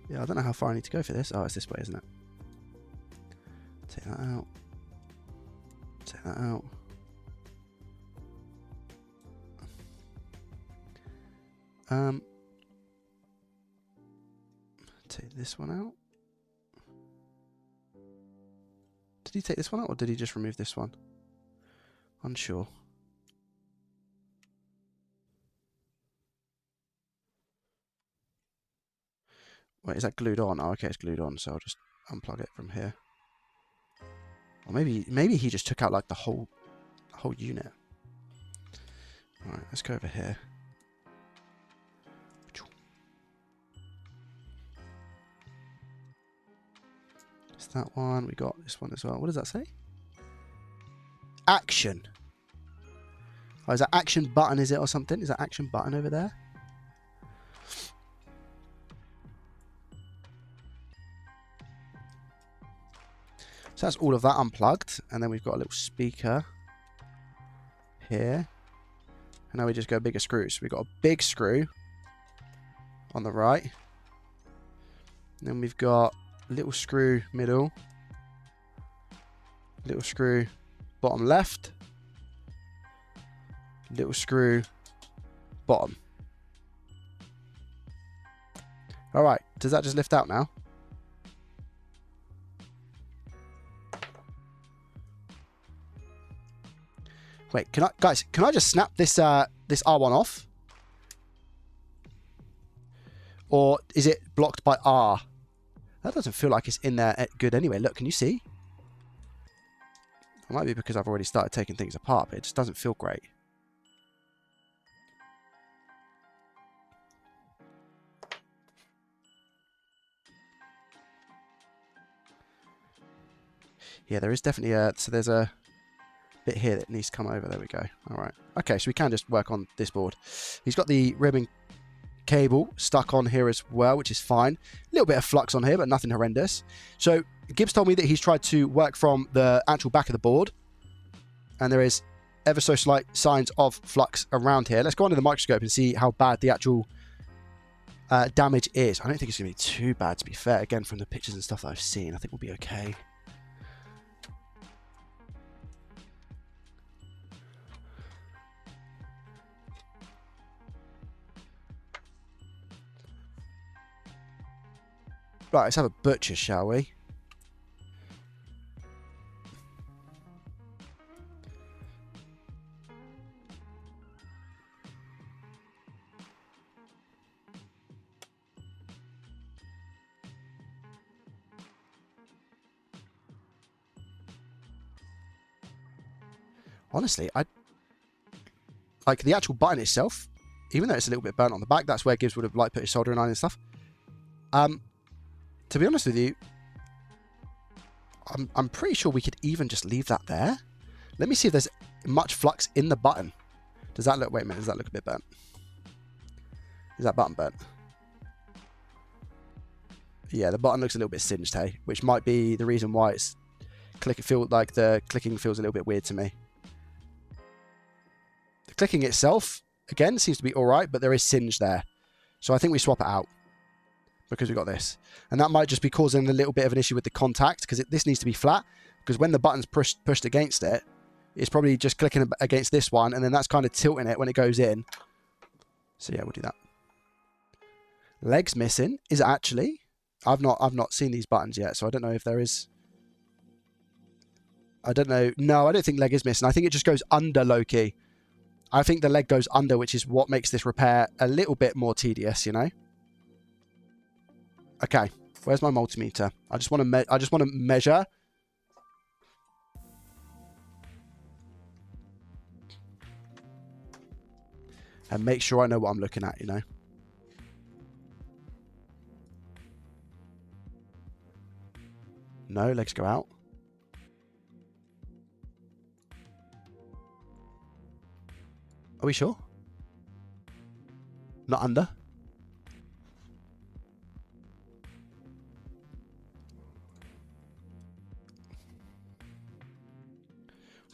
Yeah, I don't know how far I need to go for this. Oh, it's this way, isn't it? Take that out. Take that out. Take this one out. Did he take this one out, or did he just remove this one? Unsure. Wait, is that glued on? Oh, okay, it's glued on, so I'll just unplug it from here. Or maybe he just took out like the whole unit. Alright, let's go over here. It's that one. We got this one as well. What does that say? Action. Oh, is that action button, is it, or something? Is that action button over there? So that's all of that unplugged. And then we've got a little speaker here. And now we just go bigger screws. So we've got a big screw on the right. And then we've got a little screw middle. Little screw bottom left. Little screw bottom. Alright, does that just lift out now? Wait, can I just snap this this R1 off? Or is it blocked by R? That doesn't feel like it's in there good anyway. Look, can you see? It might be because I've already started taking things apart, but it just doesn't feel great. Yeah, there is definitely so there's a bit here that needs to come over. There we go. All right. Okay, so we can just work on this board. He's got the ribbon cable stuck on here as well, which is fine. A little bit of flux on here, but nothing horrendous. So Gibbs told me that he's tried to work from the actual back of the board, and there is ever so slight signs of flux around here. Let's go under the microscope and see how bad the actual damage is. I don't think it's going to be too bad, to be fair. Again, from the pictures and stuff that I've seen, I think we'll be okay. Right, let's have a butcher, shall we? Honestly, I like the actual button itself, even though it's a little bit burnt on the back. That's where Gibbs would have like put his soldering iron and stuff. To be honest with you, I'm pretty sure we could even just leave that there. Let me see if there's much flux in the button. Does that look? Wait a minute. Does that look a bit burnt? Is that button burnt? Yeah, the button looks a little bit singed, hey, which might be the reason why it's the clicking feels a little bit weird to me. The clicking itself, again, seems to be all right, but there is singe there. So I think we swap it out because we've got this. And that might just be causing a little bit of an issue with the contact, because this needs to be flat, because when the button's pushed against it, it's probably just clicking against this one, and then that's kind of tilting it when it goes in. So yeah, we'll do that. Legs missing is actually... I've not seen these buttons yet, so I don't know if there is... I don't know. No, I don't think leg is missing. I think it just goes under low-key. I think the leg goes under, which is what makes this repair a little bit more tedious, you know? Okay, where's my multimeter? I just want to measure. And make sure I know what I'm looking at, you know? No, legs go out. Are we sure? Not under?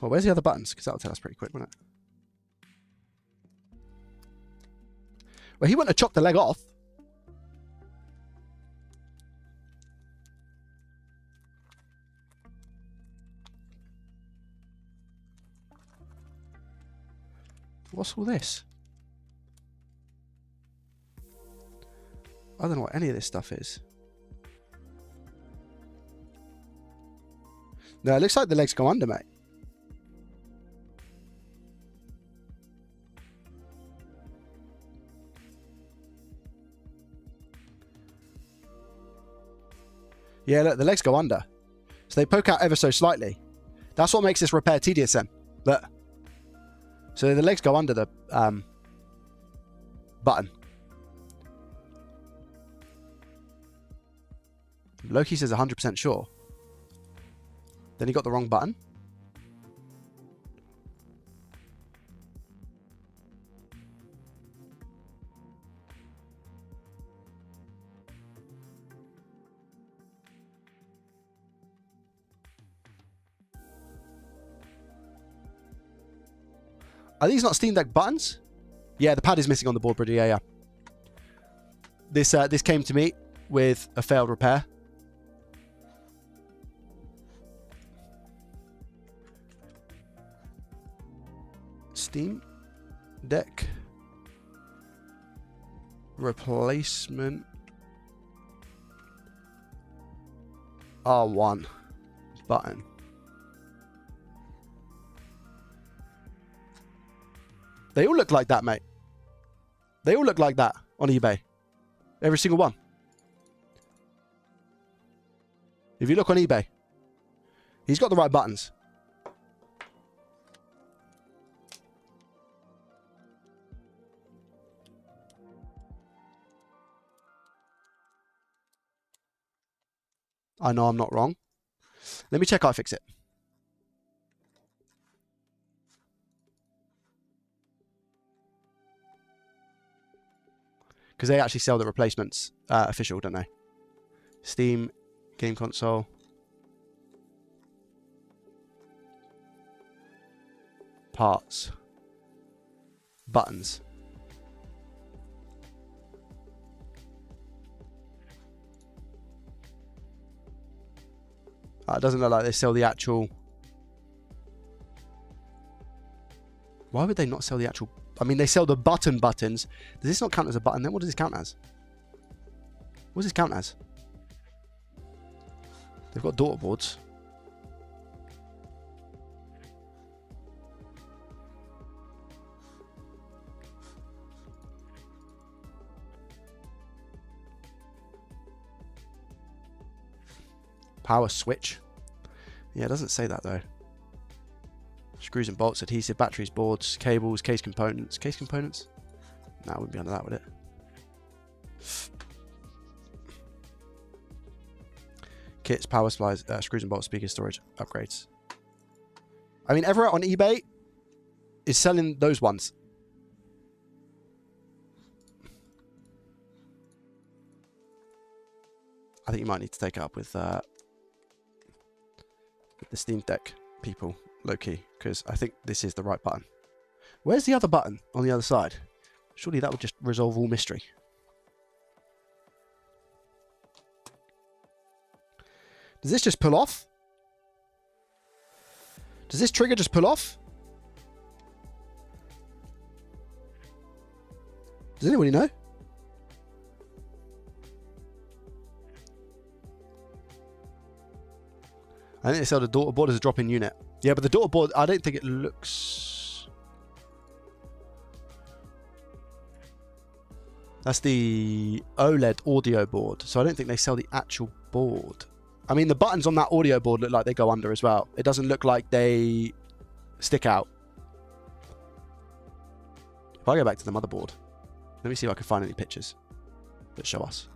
Well, where's the other buttons? Because that'll tell us pretty quick, won't it? Well, he wouldn't have chopped the leg off. What's all this? I don't know what any of this stuff is. No, it looks like the legs go under, mate. Yeah, look, the legs go under. So they poke out ever so slightly. That's what makes this repair tedious then. Look. So the legs go under the button. Loki says 100% sure. Then he got the wrong button. Are these not Steam Deck buttons? Yeah, the pad is missing on the board, Bridger. Yeah, yeah. This came to me with a failed repair. Steam Deck replacement R1 button. They all look like that, mate. They all look like that on eBay. Every single one. If you look on eBay, he's got the right buttons. I know I'm not wrong. Let me check iFixit. Because they actually sell the replacements official, don't they? Steam, game console. Parts. Buttons. It doesn't look like they sell the actual... Why would they not sell the actual... I mean, they sell the buttons. Does this not count as a button then? What does this count as? What does this count as? They've got daughter boards. Power switch. Yeah, it doesn't say that though. Screws and bolts, adhesive, batteries, boards, cables, case components. Case components? No, it wouldn't be under that, would it? Kits, power supplies, screws and bolts, speakers, storage, upgrades. I mean, everyone on eBay is selling those ones. I think you might need to take it up with the Steam Deck people, low-key, because I think this is the right button. Where's the other button on the other side? Surely that would just resolve all mystery. Does this just pull off? Does this trigger just pull off? Does anybody know? I think they sell the daughter board as a drop-in unit. Yeah, but the daughter board, I don't think it looks... That's the OLED audio board. So I don't think they sell the actual board. I mean, the buttons on that audio board look like they go under as well. It doesn't look like they stick out. If I go back to the motherboard, let me see if I can find any pictures that show us.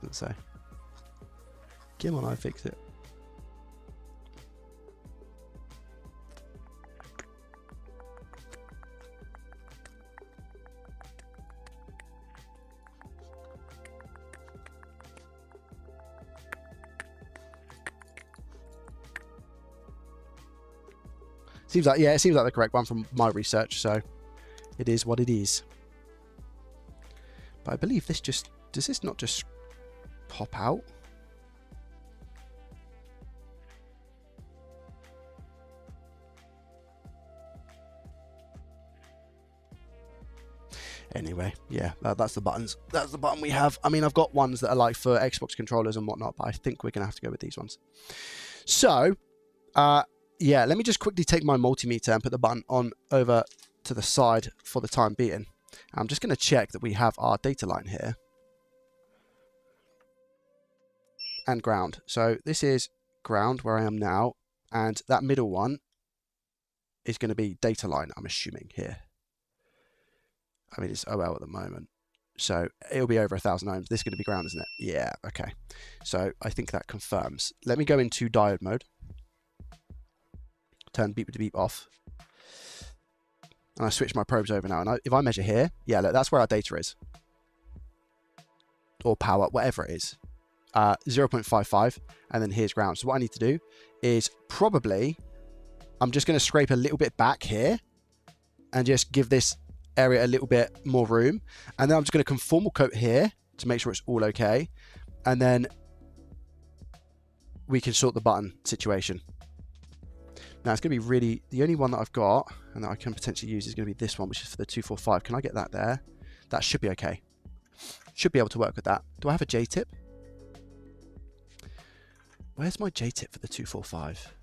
Doesn't say. Come on, I fix it. Seems like, yeah, it seems like the correct one from my research, so it is what it is. But I believe this just, does this not just pop out? Anyway, yeah, that's the buttons. That's the button we have. I mean, I've got ones that are like for Xbox controllers and whatnot, but I think we're going to have to go with these ones. So, yeah, let me just quickly take my multimeter and put the button on over to the side for the time being. I'm just going to check that we have our data line here. And ground. So this is ground where I am now, and that middle one is going to be data line, I'm assuming, here. I mean, it's OL at the moment, so it'll be over 1,000 ohms. This is going to be ground, isn't it? Yeah, okay. So I think that confirms. Let me go into diode mode. Turn beep to beep off. And I switch my probes over now. And if I measure here, yeah, look, that's where our data is. Or power, whatever it is. 0.55, and then here's ground. So what I need to do is probably, I'm just going to scrape a little bit back here and just give this area a little bit more room. And then I'm just going to conformal coat here to make sure it's all okay. And then we can sort the button situation. Now it's going to be really, the only one that I've got and that I can potentially use is going to be this one, which is for the 245. Can I get that there? That should be okay. Should be able to work with that. Do I have a J-tip? Where's my J-tip for the 245?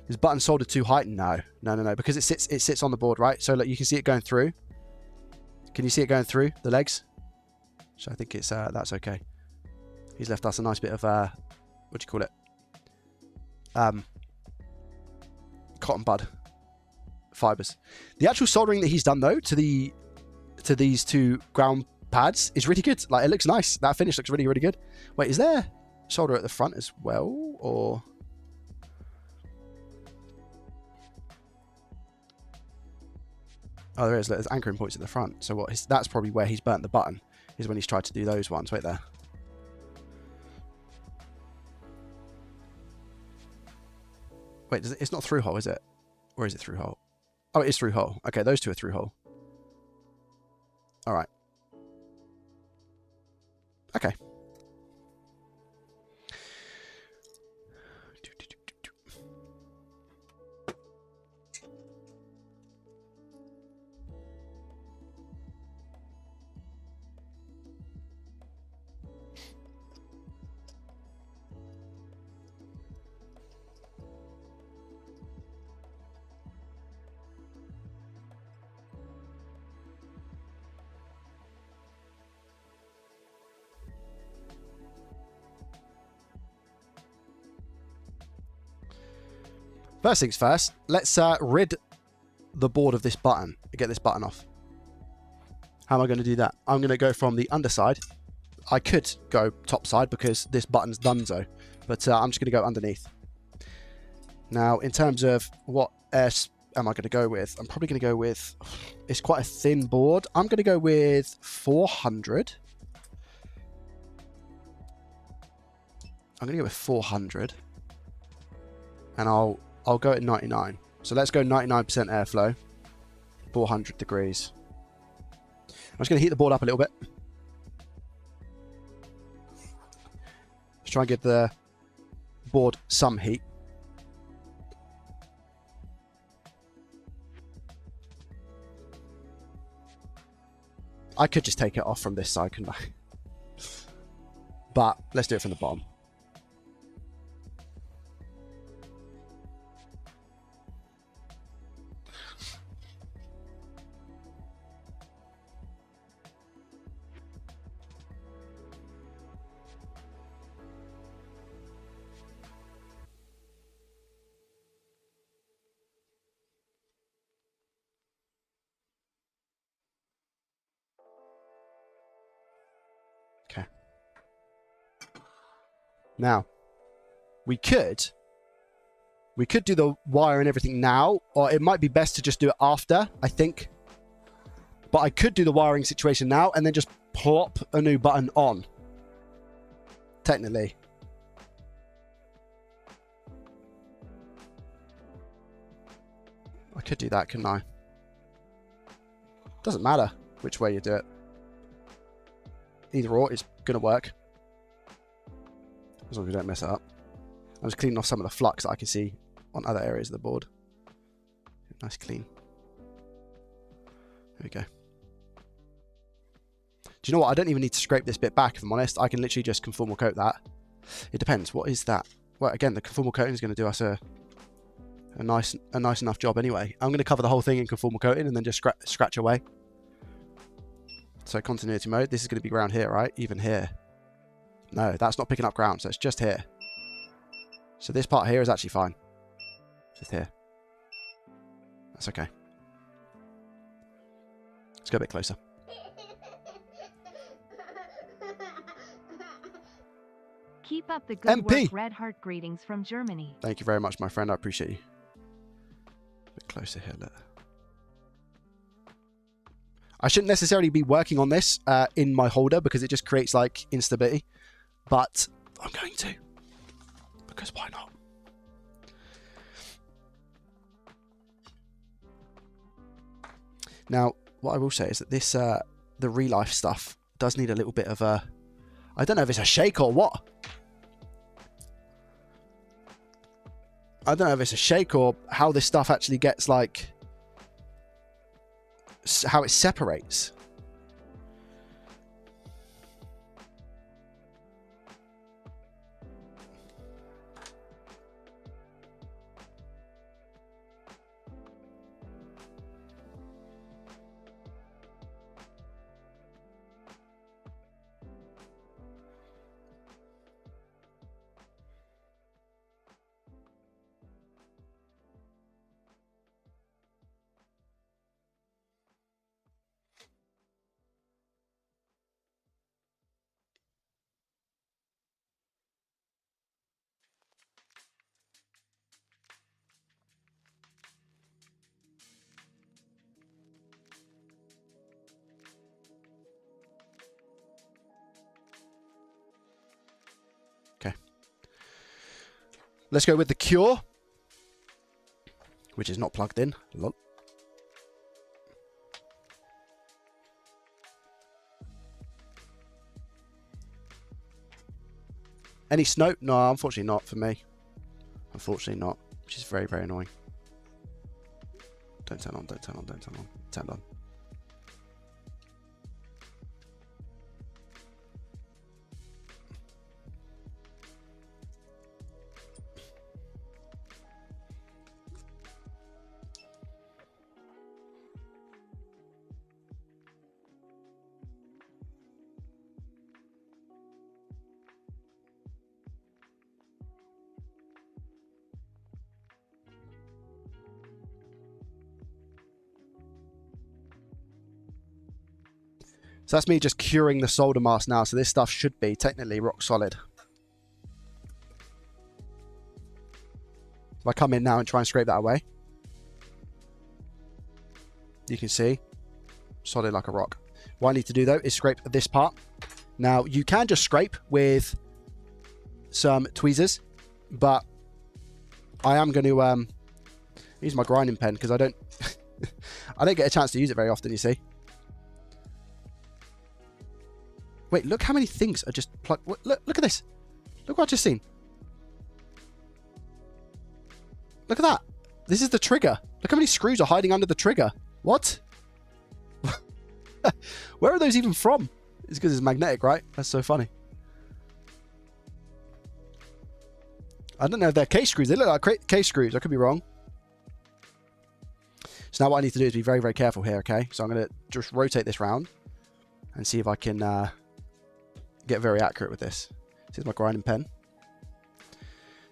Is button soldered too high? No, because it sits on the board, right? So look, you can see it going through. Can you see it going through the legs? So I think it's that's okay. He's left us a nice bit of, what do you call it? Cotton bud fibers. The actual soldering that he's done though to these two ground pads is really good. Like, it looks nice. That finish looks really, really good. Wait, is there solder at the front as well, or? Oh, there is. There's anchoring points at the front. So what? That's probably where he's burnt the button. Is when he's tried to do those ones. Wait there. Wait, it's not through hole, is it? Or is it through hole? Oh, it is through hole. Okay, those two are through hole. All right. Okay. First things first, let's rid the board of this button. Get this button off. How am I going to do that? I'm going to go from the underside. I could go top side because this button's donezo, but I'm just going to go underneath. Now, in terms of what S am I going to go with? I'm probably going to go with, it's quite a thin board. I'm going to go with 400. I'm going to go with 400. And I'll go at 99. So let's go 99% airflow, 400 degrees. I'm just going to heat the board up a little bit. Let's try and give the board some heat. I could just take it off from this side, couldn't I? But let's do it from the bottom. Okay. Now, we could do the wire and everything now, or it might be best to just do it after, I think. But I could do the wiring situation now and then just plop a new button on. Technically. I could do that, couldn't I? Doesn't matter which way you do it. Either or, it's going to work. As long as we don't mess it up. I'm just cleaning off some of the flux that I can see on other areas of the board. Nice clean. There we go. Do you know what? I don't even need to scrape this bit back, if I'm honest. I can literally just conformal coat that. It depends. What is that? Well, again, the conformal coating is going to do us a nice enough job anyway. I'm going to cover the whole thing in conformal coating and then just scratch away. So continuity mode, this is going to be ground here, right? Even here. No, that's not picking up ground, so it's just here. So this part here is actually fine. Just here. That's okay. Let's go a bit closer. Keep up the good MP. work. Red Heart greetings from Germany. Thank you very much, my friend. I appreciate you. A bit closer here, look. I shouldn't necessarily be working on this in my holder because it just creates like instability, but I'm going to, because why not? Now, what I will say is that this, the Relife stuff does need a little bit of a, I don't know if it's a shake or what. I don't know if it's a shake or how this stuff actually gets like, how it separates. Let's go with the Cure, which is not plugged in. Lol. Any snow? No, unfortunately not for me. Unfortunately not, which is very, very annoying. Don't turn on, don't turn on, don't turn on. Turn on. So that's me just curing the solder mask now. So this stuff should be technically rock solid. If I come in now and try and scrape that away, you can see solid like a rock. What I need to do though is scrape this part. Now you can just scrape with some tweezers, but I am going to use my grinding pen because I don't I don't get a chance to use it very often, you see. Wait, look how many things are just plugged. Look at this. Look what I've just seen. Look at that. This is the trigger. Look how many screws are hiding under the trigger. What? Where are those even from? It's because it's magnetic, right? That's so funny. I don't know if they're case screws. They look like case screws. I could be wrong. So now what I need to do is be very, very careful here, okay? So I'm going to just rotate this round and see if I can get very accurate with this. This is my grinding pen.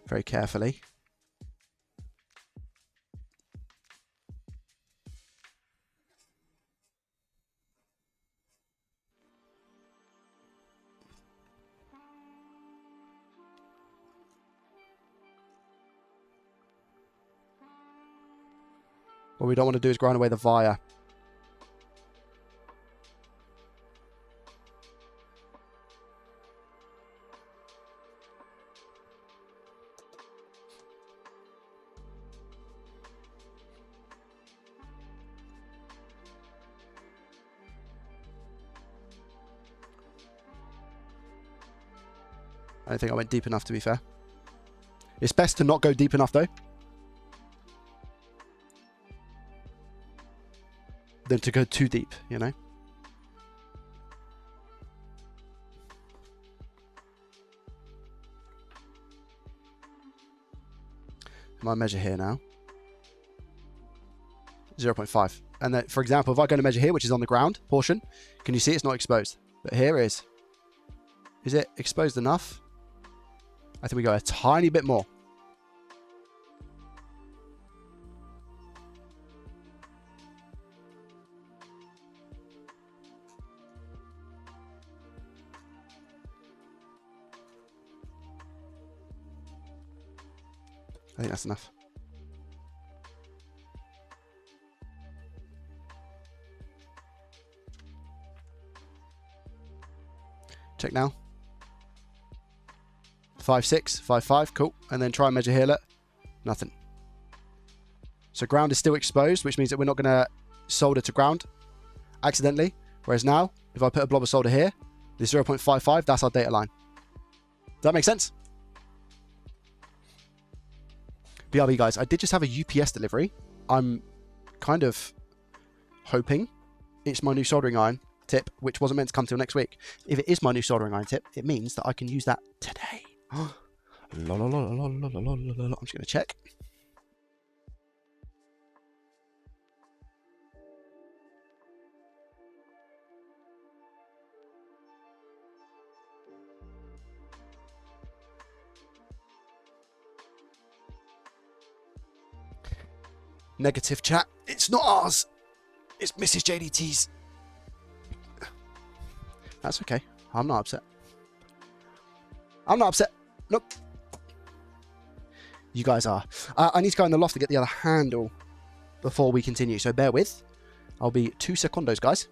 Very carefully. What we don't want to do is grind away the via. I don't think I went deep enough, to be fair. It's best to not go deep enough, though, than to go too deep, you know? My measure here now. 0.5. And then, for example, if I go to measure here, which is on the ground portion, can you see it's not exposed? But here is. Is it exposed enough? I think we go a tiny bit more. I think that's enough. Check now. 5.6, 5.5, cool. And then try and measure here, look. Nothing. So ground is still exposed, which means that we're not going to solder to ground accidentally. Whereas now, if I put a blob of solder here, this 0.55, that's our data line. Does that make sense? BRB guys, I did just have a UPS delivery. I'm kind of hoping it's my new soldering iron tip, which wasn't meant to come till next week. If it is my new soldering iron tip, it means that I can use that today. I'm just going to check. Negative chat. It's not ours. It's Mrs. JDT's. That's okay. I'm not upset. I'm not upset. Nope. You guys are. I need to go in the loft to get the other handle before we continue. So bear with. I'll be 2 secondos, guys.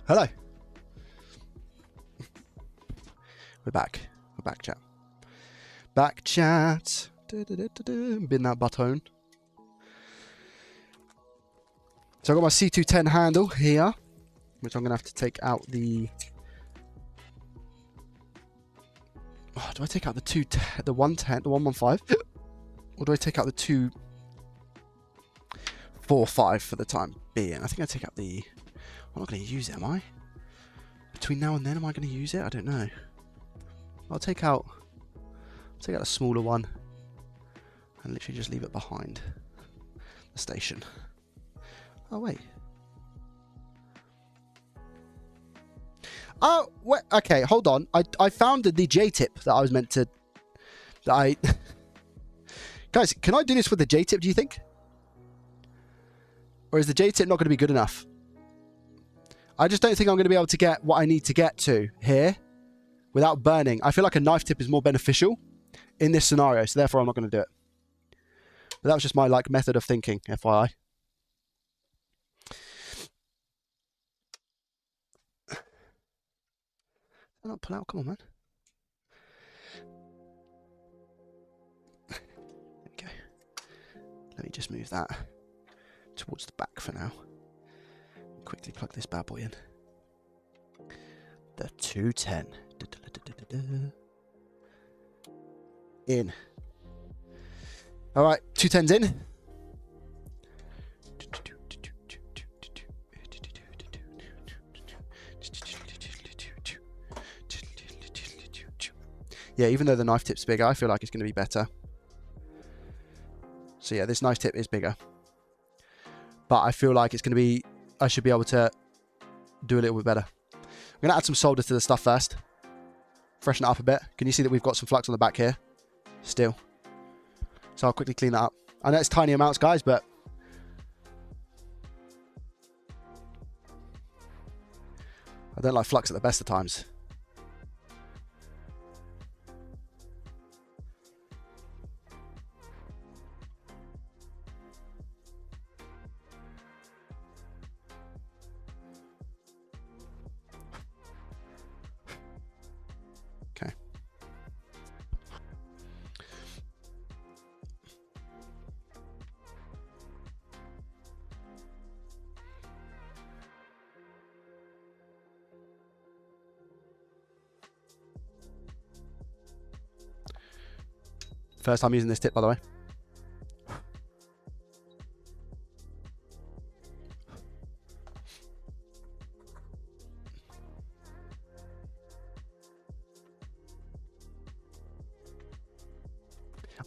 Hello. We're back. We're back, chat. Back, chat. Bin that button. So I've got my C210 handle here, which I'm going to have to take out the... Oh, do I take out the 110, the 115? Or do I take out the 245 for the time being? I think I take out the... I'm not going to use it, am I? Between now and then, am I going to use it? I don't know. I'll take out a smaller one and literally just leave it behind the station. Oh, wait. Oh, wait, okay, hold on. I found the J-tip that I was meant to... Guys, can I do this with the J-tip, do you think? Or is the J-tip not going to be good enough? I just don't think I'm going to be able to get what I need to get to here without burning. I feel like a knife tip is more beneficial in this scenario, so therefore I'm not going to do it. But that was just my method of thinking, FYI. Not pull out, come on, man. There we go. Let me just move that towards the back for now. Quickly plug this bad boy in. The 210. In. Alright, 210's in. Yeah, even though the knife tip's bigger, I feel like it's going to be better. So yeah, this knife tip is bigger. But I feel like it's going to be... I should be able to do a little bit better. I'm going to add some solder to the stuff first. Freshen it up a bit. Can you see that we've got some flux on the back here? Still. So I'll quickly clean that up. I know it's tiny amounts, guys, but... I don't like flux at the best of times. Okay. First time using this tip, by the way.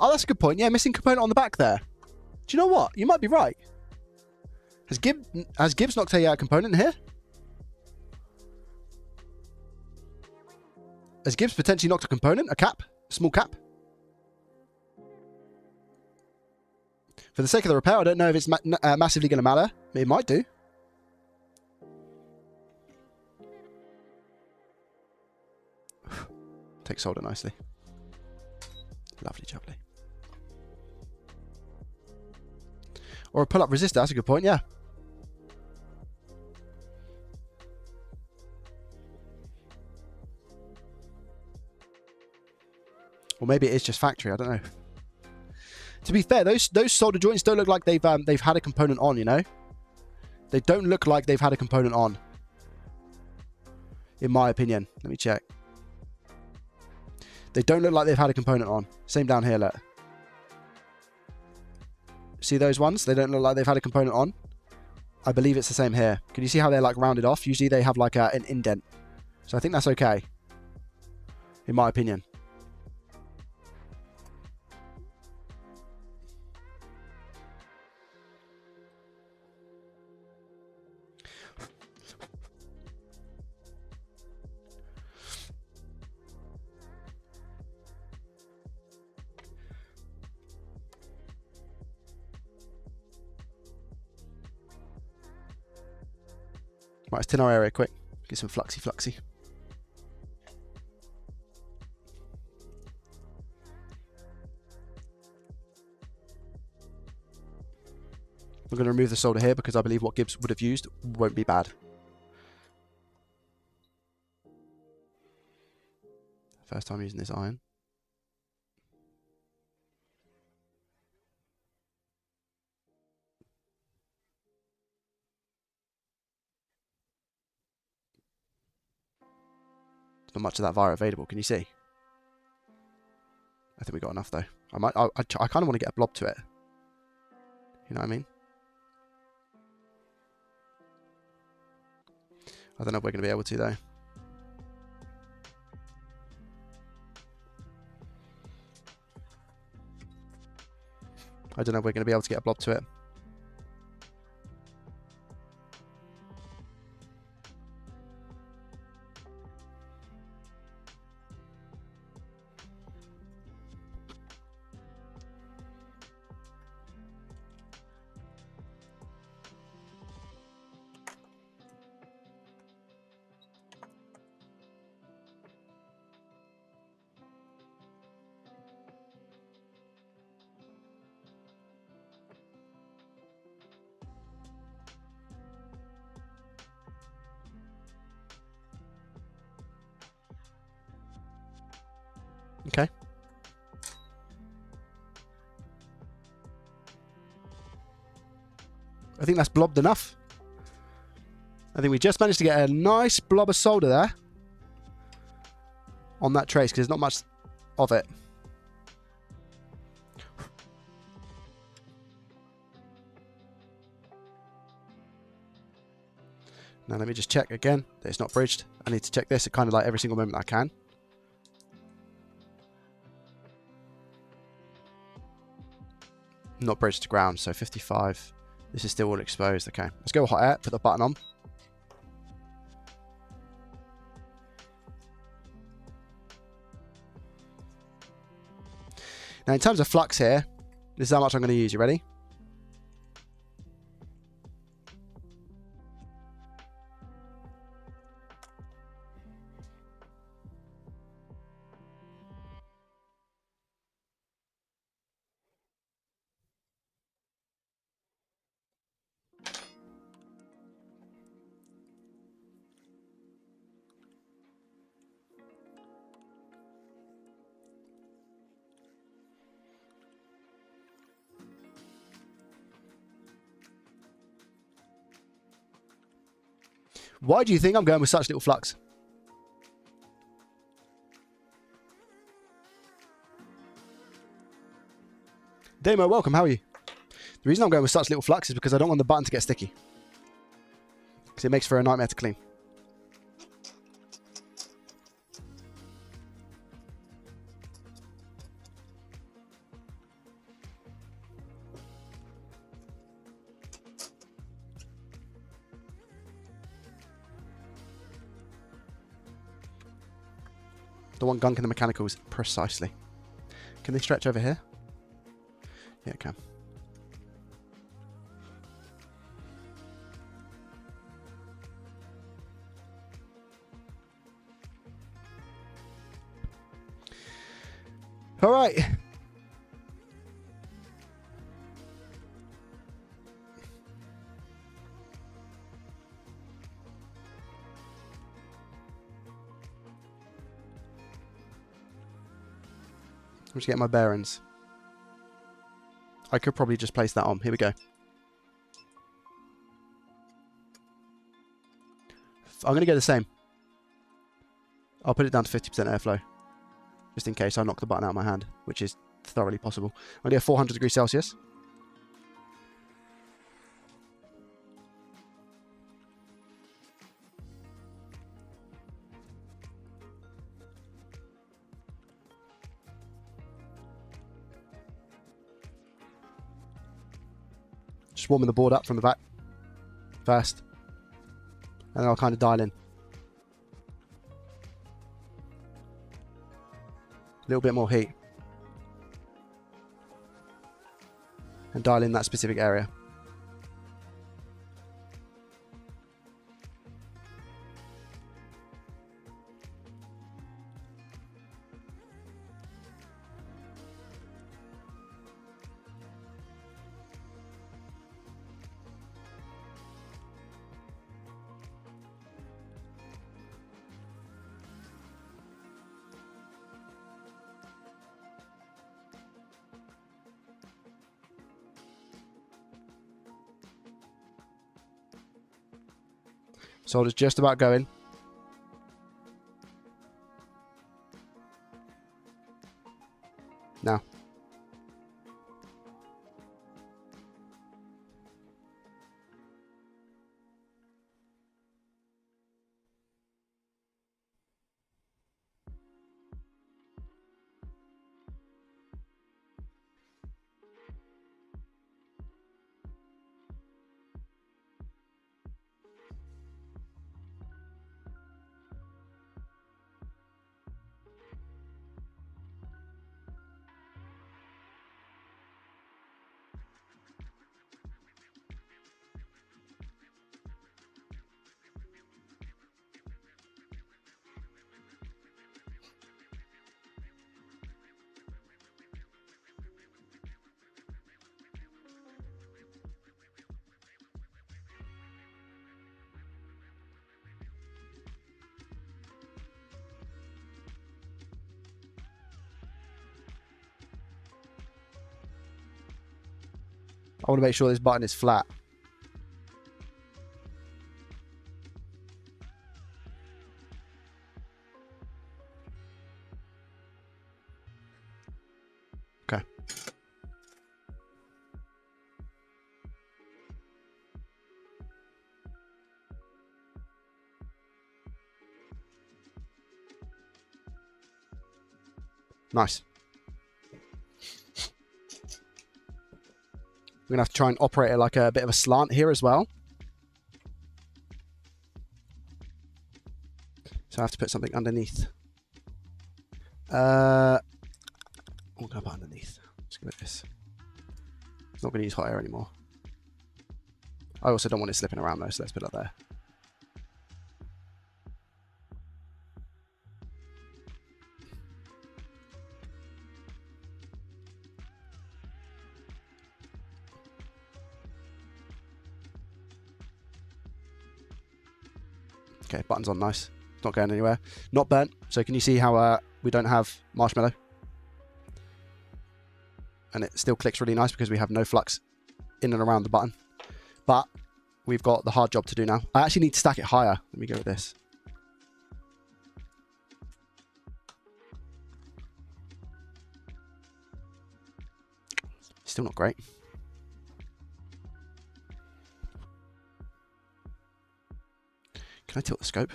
Oh, that's a good point. Yeah, missing component on the back there. Do you know what? You might be right. Has Gibbs knocked a component in here? Has Gibbs potentially knocked a component? A cap? A small cap? For the sake of the repair, I don't know if it's massively going to matter. It might do. Take solder nicely. Lovely jubbly. Or a pull-up resistor, that's a good point, yeah. Or maybe it is just factory, I don't know. To be fair, those solder joints don't look like they've had a component on, you know? They don't look like they've had a component on. In my opinion. Let me check. They don't look like they've had a component on. Same down here, look. See those ones? They don't look like they've had a component on. I believe it's the same here. Can you see how they're like rounded off? Usually they have like an indent. So I think that's okay. In my opinion. Right, let's tin our area quick. Get some fluxy. We're going to remove the solder here because I believe what Gibbs would have used won't be bad. First time using this iron. Not much of that via available. Can you see? I think we got enough though. I kind of want to get a blob to it. You know what I mean? I don't know if we're going to be able to though. I don't know if we're going to be able to get a blob to it. Okay. I think that's blobbed enough. I think we just managed to get a nice blob of solder there on that trace, because there's not much of it. Now let me just check again that it's not bridged. I need to check this at kind of like every single moment I can. Not bridged to ground, so 55. This is still all exposed. Okay, let's go hot air, put the button on. Now in terms of flux here, this is how much I'm going to use. You ready? Why do you think I'm going with such little flux? Demo, welcome. How are you? The reason I'm going with such little flux is because I don't want the button to get sticky. Because it makes for a nightmare to clean. Don't want gunk in the mechanicals. Precisely. Can they stretch over here? Yeah, it can. All right. I'm just getting my bearings. I could probably just place that on. Here we go. I'm going to go the same. I'll put it down to 50% airflow. Just in case I knock the button out of my hand, which is thoroughly possible. I'm going to go 400 degrees Celsius. Just warming the board up from the back first. And then I'll kind of dial in. A little bit more heat. And dial in that specific area. Solder's just about going. Now. I want to make sure this button is flat. Okay. Nice. We're going to have to try and operate it like a bit of a slant here as well. So I have to put something underneath. What can I put underneath? Let's go with this. It's not going to use hot air anymore. I also don't want it slipping around though, so let's put it there. Okay, button's on nice. It's not going anywhere. Not burnt. So can you see how we don't have marshmallow? And it still clicks really nice because we have no flux in and around the button. But we've got the hard job to do now. I actually need to stack it higher. Let me go with this. Still not great. Can I tilt the scope?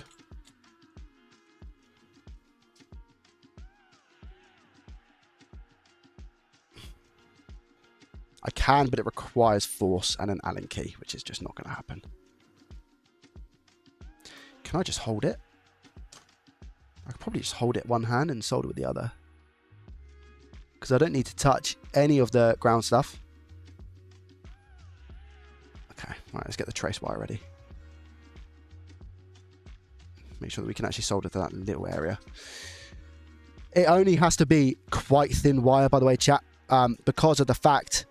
I can, but it requires force and an Allen key, which is just not going to happen. Can I just hold it? I could probably just hold it one hand and solder with the other. Because I don't need to touch any of the ground stuff. Okay, right, let's get the trace wire ready. Make sure that we can actually solder to that little area. It only has to be quite thin wire, by the way, chat, because of the fact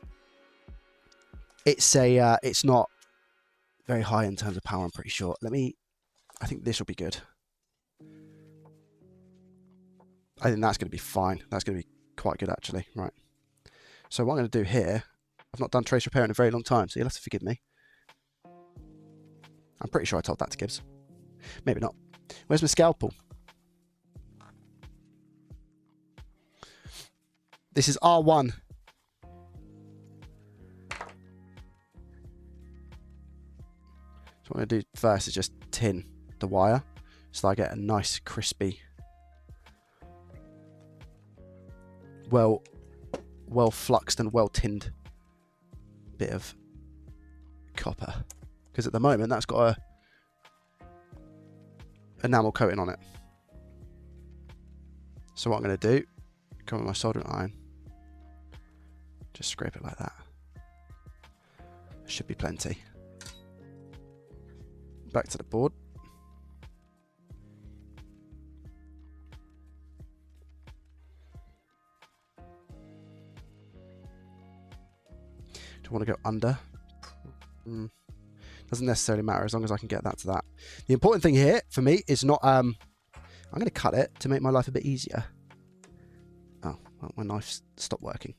it's not very high in terms of power, I'm pretty sure. I think this will be good. I think that's going to be fine. That's going to be quite good, actually. Right. So what I'm going to do here, I've not done trace repair in a very long time, so you'll have to forgive me. I'm pretty sure I told that to Gibbs. Maybe not. Where's my scalpel? This is R1. So what I'm going to do first is just tin the wire so that I get a nice crispy, well fluxed and well tinned bit of copper. Because at the moment that's got a enamel coating on it. So what I'm going to do, come with my soldering iron, just scrape it like that. Should be plenty. Back to the board. Do I want to go under? Doesn't necessarily matter as long as I can get that to that. The important thing here for me is not, I'm going to cut it to make my life a bit easier. Oh, well, my knife stopped working.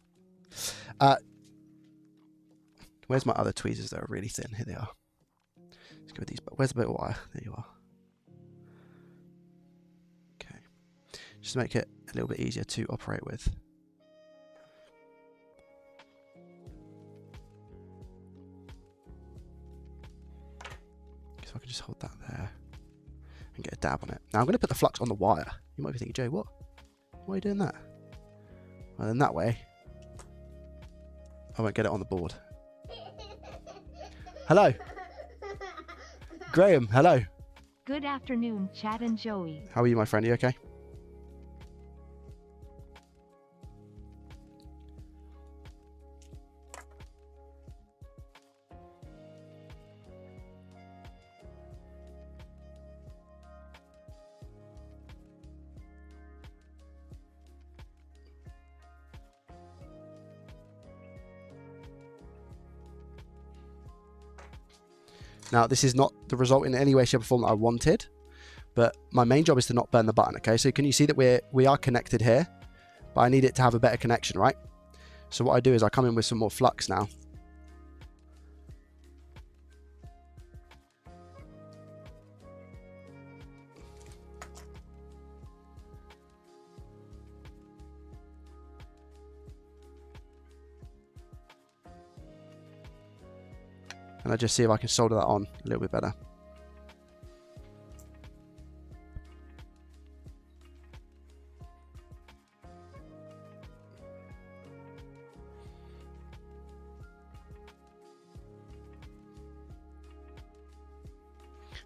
Where's my other tweezers that are really thin? Here they are. Let's go with these. But where's the bit of wire? There you are. just to make it a little bit easier to operate with. So I can just hold that there and get a dab on it. Now I'm going to put the flux on the wire. You might be thinking, Joe, what? Why are you doing that? Well, then that way, I won't get it on the board. Hello. Graham, hello. Good afternoon, Chad and Joey. How are you, my friend? Are you okay? Now, this is not the result in any way, shape, or form that I wanted, but my main job is to not burn the button, okay? So can you see that we are connected here, but I need it to have a better connection, right? So what I do is I come in with some more flux now. And I just see if I can solder that on a little bit better.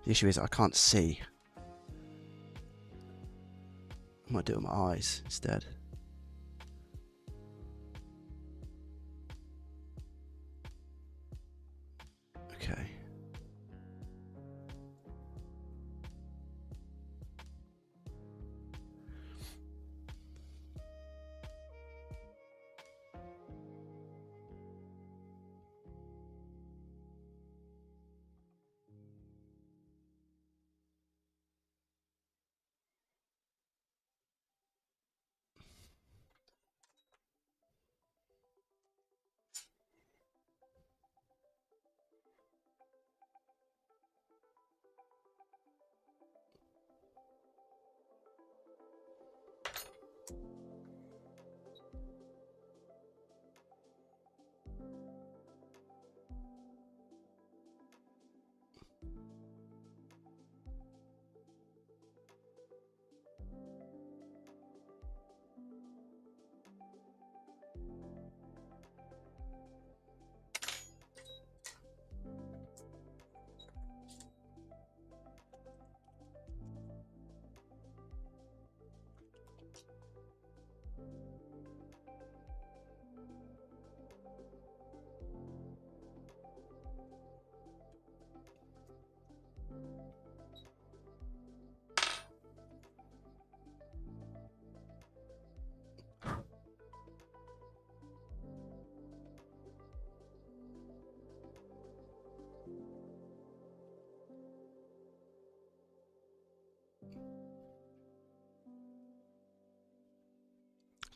The issue is that I can't see. I might do it with my eyes instead. Okay.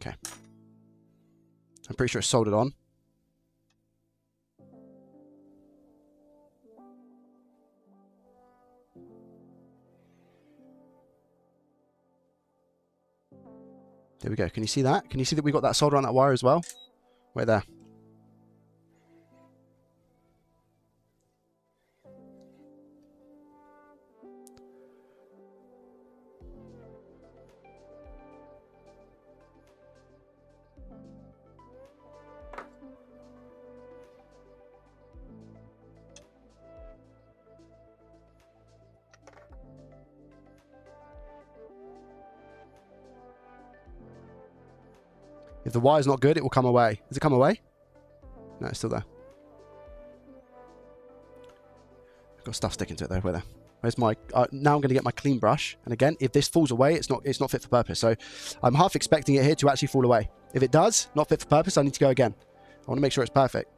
Okay. I'm pretty sure it's soldered on. There we go. Can you see that? Can you see that we got that solder on that wire as well? Right there. If the wire's not good, it will come away. Does it come away? No, it's still there. I've got stuff sticking to it though. Where there? Where's my? Now I'm going to get my clean brush. And again, if this falls away, it's not fit for purpose. So I'm half expecting it here to actually fall away. If it does, not fit for purpose, I need to go again. I want to make sure it's perfect.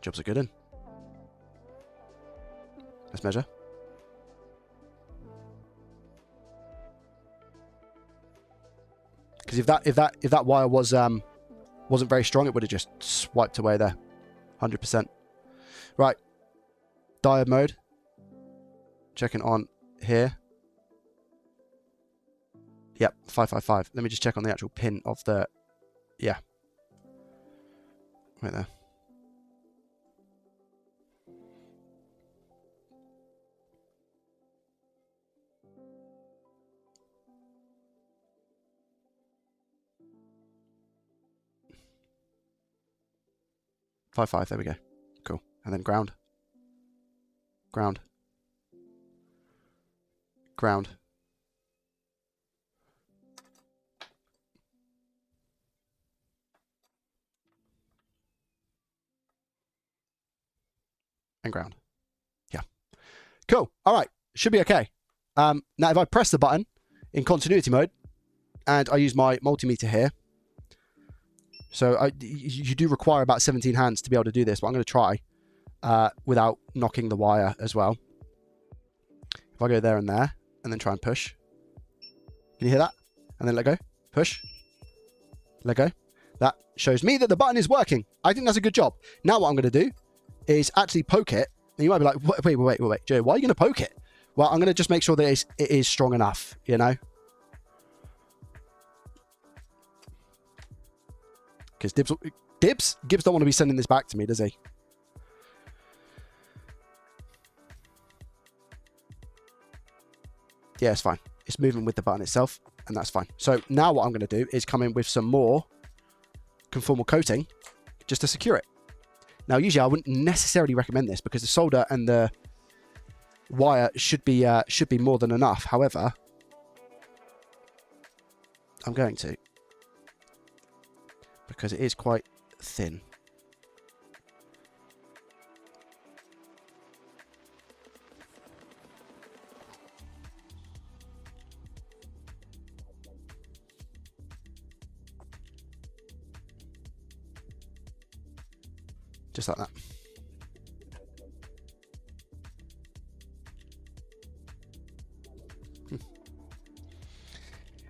Jobs are good in. Let's measure. Because if that wire was wasn't very strong, it would have just swiped away there. 100%. Right. Diode mode. Checking on here. Yep, 555. Let me just check on the actual pin of the... Yeah. Right there. Five. There we go. Cool. And then ground. Ground. Ground. And ground. Yeah. Cool. All right. Should be okay. Now, if I press the button in continuity mode and I use my multimeter here, so you do require about 17 hands to be able to do this, but I'm going to try without knocking the wire as well. If I go there and there and then try and push. Can you hear that? And then let go. Push. Let go. That shows me that the button is working. I think that's a good job. Now what I'm going to do is actually poke it. And you might be like, wait, Joe, why are you going to poke it? Well, I'm going to just make sure that it is strong enough, you know? Because Gibbs don't want to be sending this back to me, does he? Yeah, it's fine. It's moving with the button itself, and that's fine. So now what I'm going to do is come in with some more conformal coating just to secure it. Now, usually I wouldn't necessarily recommend this because the solder and the wire should be more than enough. However, I'm going to, because it is quite thin. Just like that.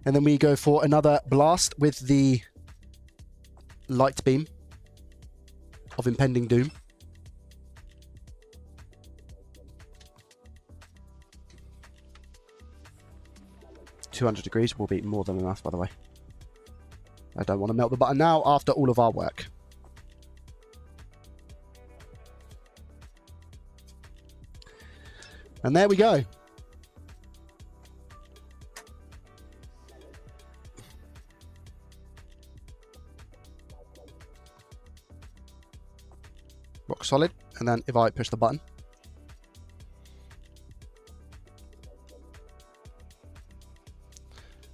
And then we go for another blast with the light beam of impending doom. $200 will be more than enough, by the way. I don't want to melt the button now after all of our work. And there we go. Rock solid. And then if I push the button,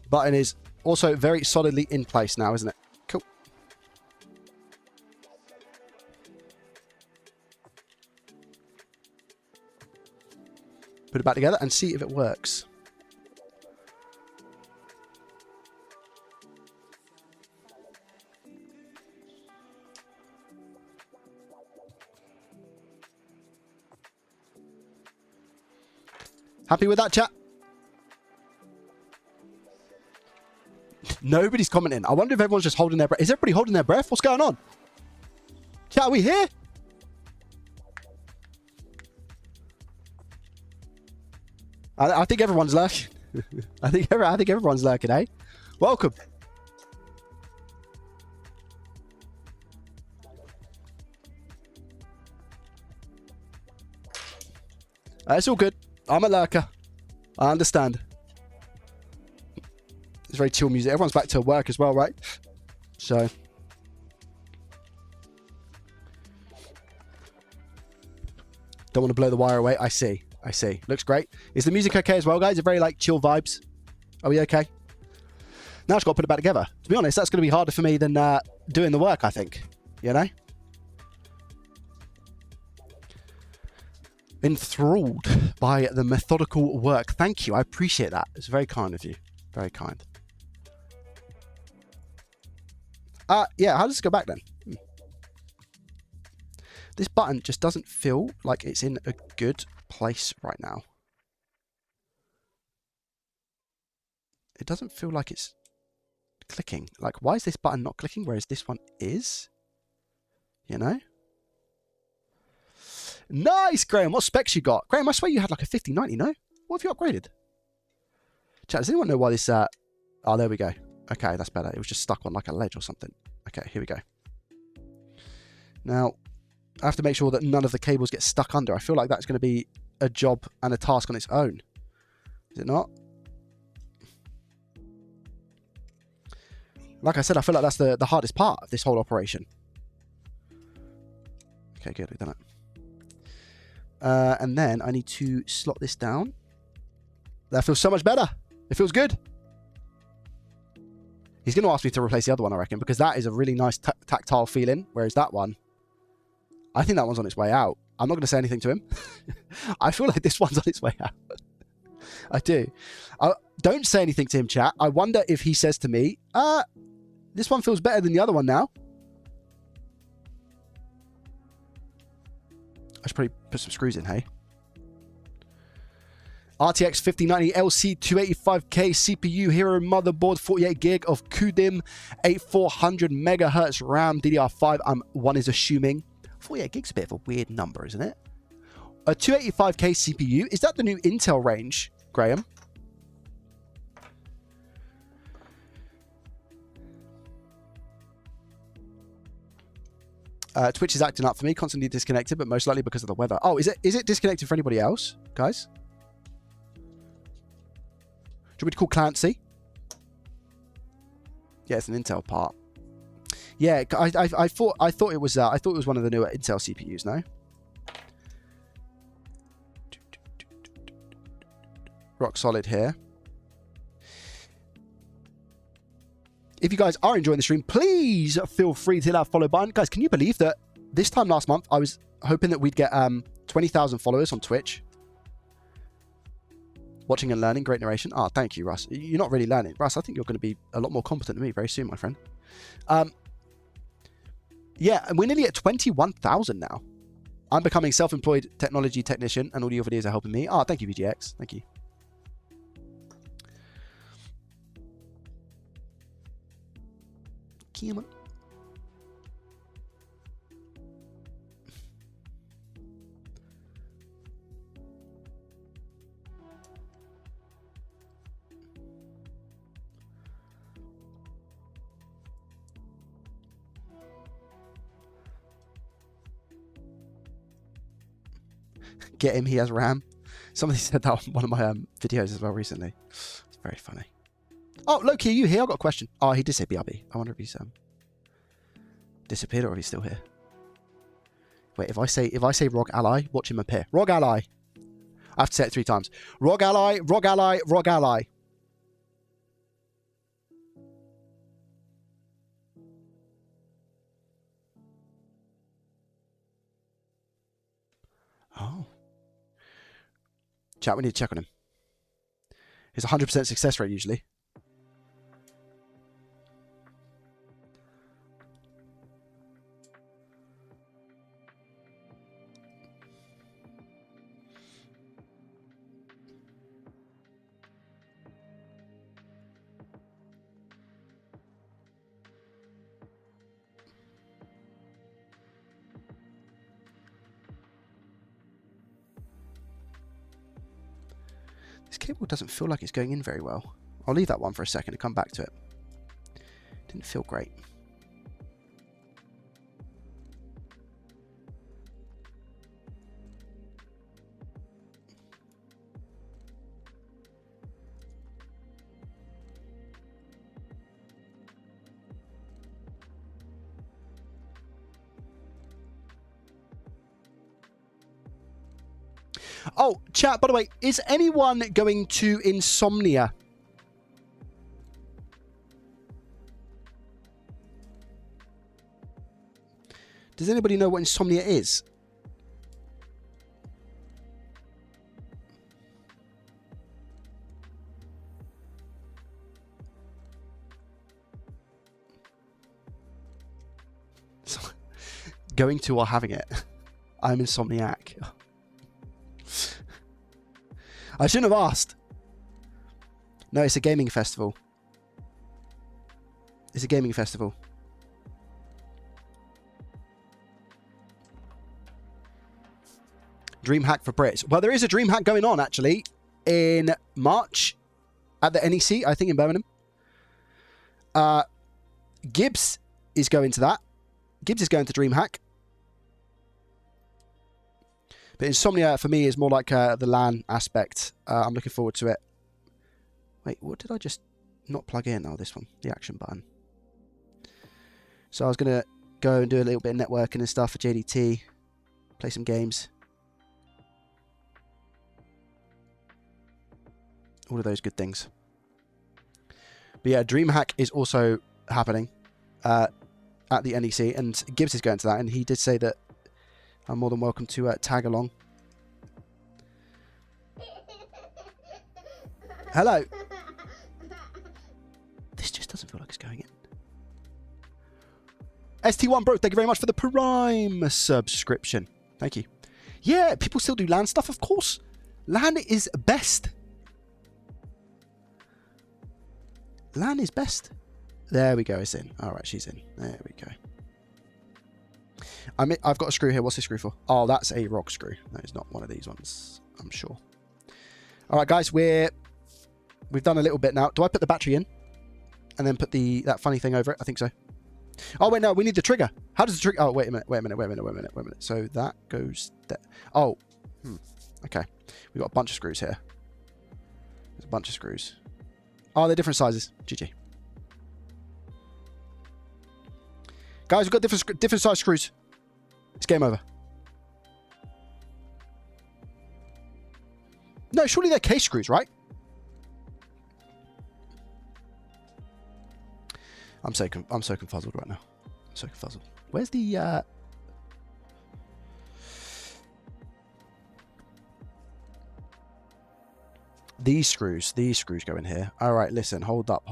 button is also very solidly in place now, isn't it? Cool. Put it back together and see if it works. Happy with that, chat? Nobody's commenting. I wonder if everyone's just holding their breath. Is everybody holding their breath? What's going on? Chat, are we here? I think everyone's lurking. I think everyone's lurking, eh? Welcome. It's all good. I'm a lurker. I understand. It's very chill music. Everyone's back to work as well, right? So. Don't want to blow the wire away. I see. I see. Looks great. Is the music okay as well, guys? It's very like chill vibes. Are we okay? Now I've just got to put it back together. To be honest, that's going to be harder for me than doing the work, I think. You know? Enthralled by the methodical work. Thank you. I appreciate that. It's very kind of you. Very kind. Yeah, how does this go back then? This button just doesn't feel like it's in a good place right now. It doesn't feel like it's clicking. Like, why is this button not clicking, whereas this one is? You know? Nice, Graham. What specs you got? Graham, I swear you had like a 5090, no? What have you upgraded? Chat, does anyone know why this... Oh, there we go. Okay, that's better. It was just stuck on like a ledge or something. Okay, here we go. Now, I have to make sure that none of the cables get stuck under. I feel like that's going to be a job and a task on its own. Is it not? Like I said, I feel like that's the hardest part of this whole operation. Okay, good. We've done it. And then I need to slot this down. That feels so much better. It feels good. He's going to ask me to replace the other one, I reckon, because that is a really nice tactile feeling, whereas that one, I think that one's on its way out. I'm not going to say anything to him. I feel like this one's on its way out. I do. Don't say anything to him, chat. I wonder if he says to me, this one feels better than the other one now. I should probably put some screws in, hey? RTX 5090 LC 285K CPU, Hero motherboard, 48 gig of CUDIM, 8400 megahertz RAM, DDR5. One is assuming 48 gigs, a bit of a weird number, isn't it? A 285K CPU. Is that the new Intel range, Graham? Twitch is acting up for me, constantly disconnected, but most likely because of the weather. Oh, is it disconnected for anybody else, guys? Do you want me to call Clancy? Yeah, it's an Intel part. Yeah, I thought it was one of the newer Intel CPUs. No. Rock solid here. If you guys are enjoying the stream, please feel free to hit that follow button. Guys, can you believe that this time last month, I was hoping that we'd get 20,000 followers on Twitch. Watching and learning, great narration. Oh, thank you, Russ. You're not really learning. Russ, I think you're going to be a lot more competent than me very soon, my friend. Yeah, and we're nearly at 21,000 now. I'm becoming self-employed technology technician, and all your videos are helping me. Oh, thank you, VGX. Thank you. Come on. Get him, he has RAM. Somebody said that on one of my videos as well recently. It's very funny. Oh, Loki, are you here? I've got a question. Oh, he did say BRB. I wonder if he's disappeared or if he's still here. Wait, if I say ROG Ally, watch him appear. ROG Ally. I have to say it 3 times. ROG Ally, ROG Ally, ROG Ally. Oh. Chat, we need to check on him. It's 100% success rate usually. This cable doesn't feel like it's going in very well. I'll leave that one for a second and come back to it. Didn't feel great. Oh, chat, by the way, is anyone going to Insomnia? Does anybody know what Insomnia is? Going to or having it? I'm Insomniac. I shouldn't have asked. No, it's a gaming festival. It's a gaming festival. DreamHack for Brits. Well, there is a DreamHack going on, actually, in March at the NEC, I think, in Birmingham. Gibbs is going to that. Gibbs is going to DreamHack. But Insomnia, for me, is more like the LAN aspect. I'm looking forward to it. Wait, what did I just not plug in? Oh, this one, the action button. So I was going to go and do a little bit of networking and stuff for JDT. Play some games. All of those good things. But yeah, DreamHack is also happening at the NEC, and Gibbs is going to that, and he did say that I'm more than welcome to tag along. Hello. This just doesn't feel like it's going in. ST1 Bro, thank you very much for the Prime subscription. Thank you. Yeah, people still do LAN stuff, of course. LAN is best. LAN is best. There we go, it's in. All right, she's in. There we go. I've got a screw here. What's this screw for? Oh, that's a rock screw. That is not one of these ones, I'm sure. All right, guys, we've done a little bit now. Do I put the battery in and then put that funny thing over it? I think so. Oh, wait, no, we need the trigger. How does the trigger... Oh, wait a minute. So that goes there. Oh, okay. We've got a bunch of screws here. There's a bunch of screws. Oh, they're different sizes. GG. Guys, we've got different size screws. It's game over. No, surely they're case screws, right? I'm so confuzzled right now. I'm so confuzzled. Where's the these screws go in here. All right, listen, hold up.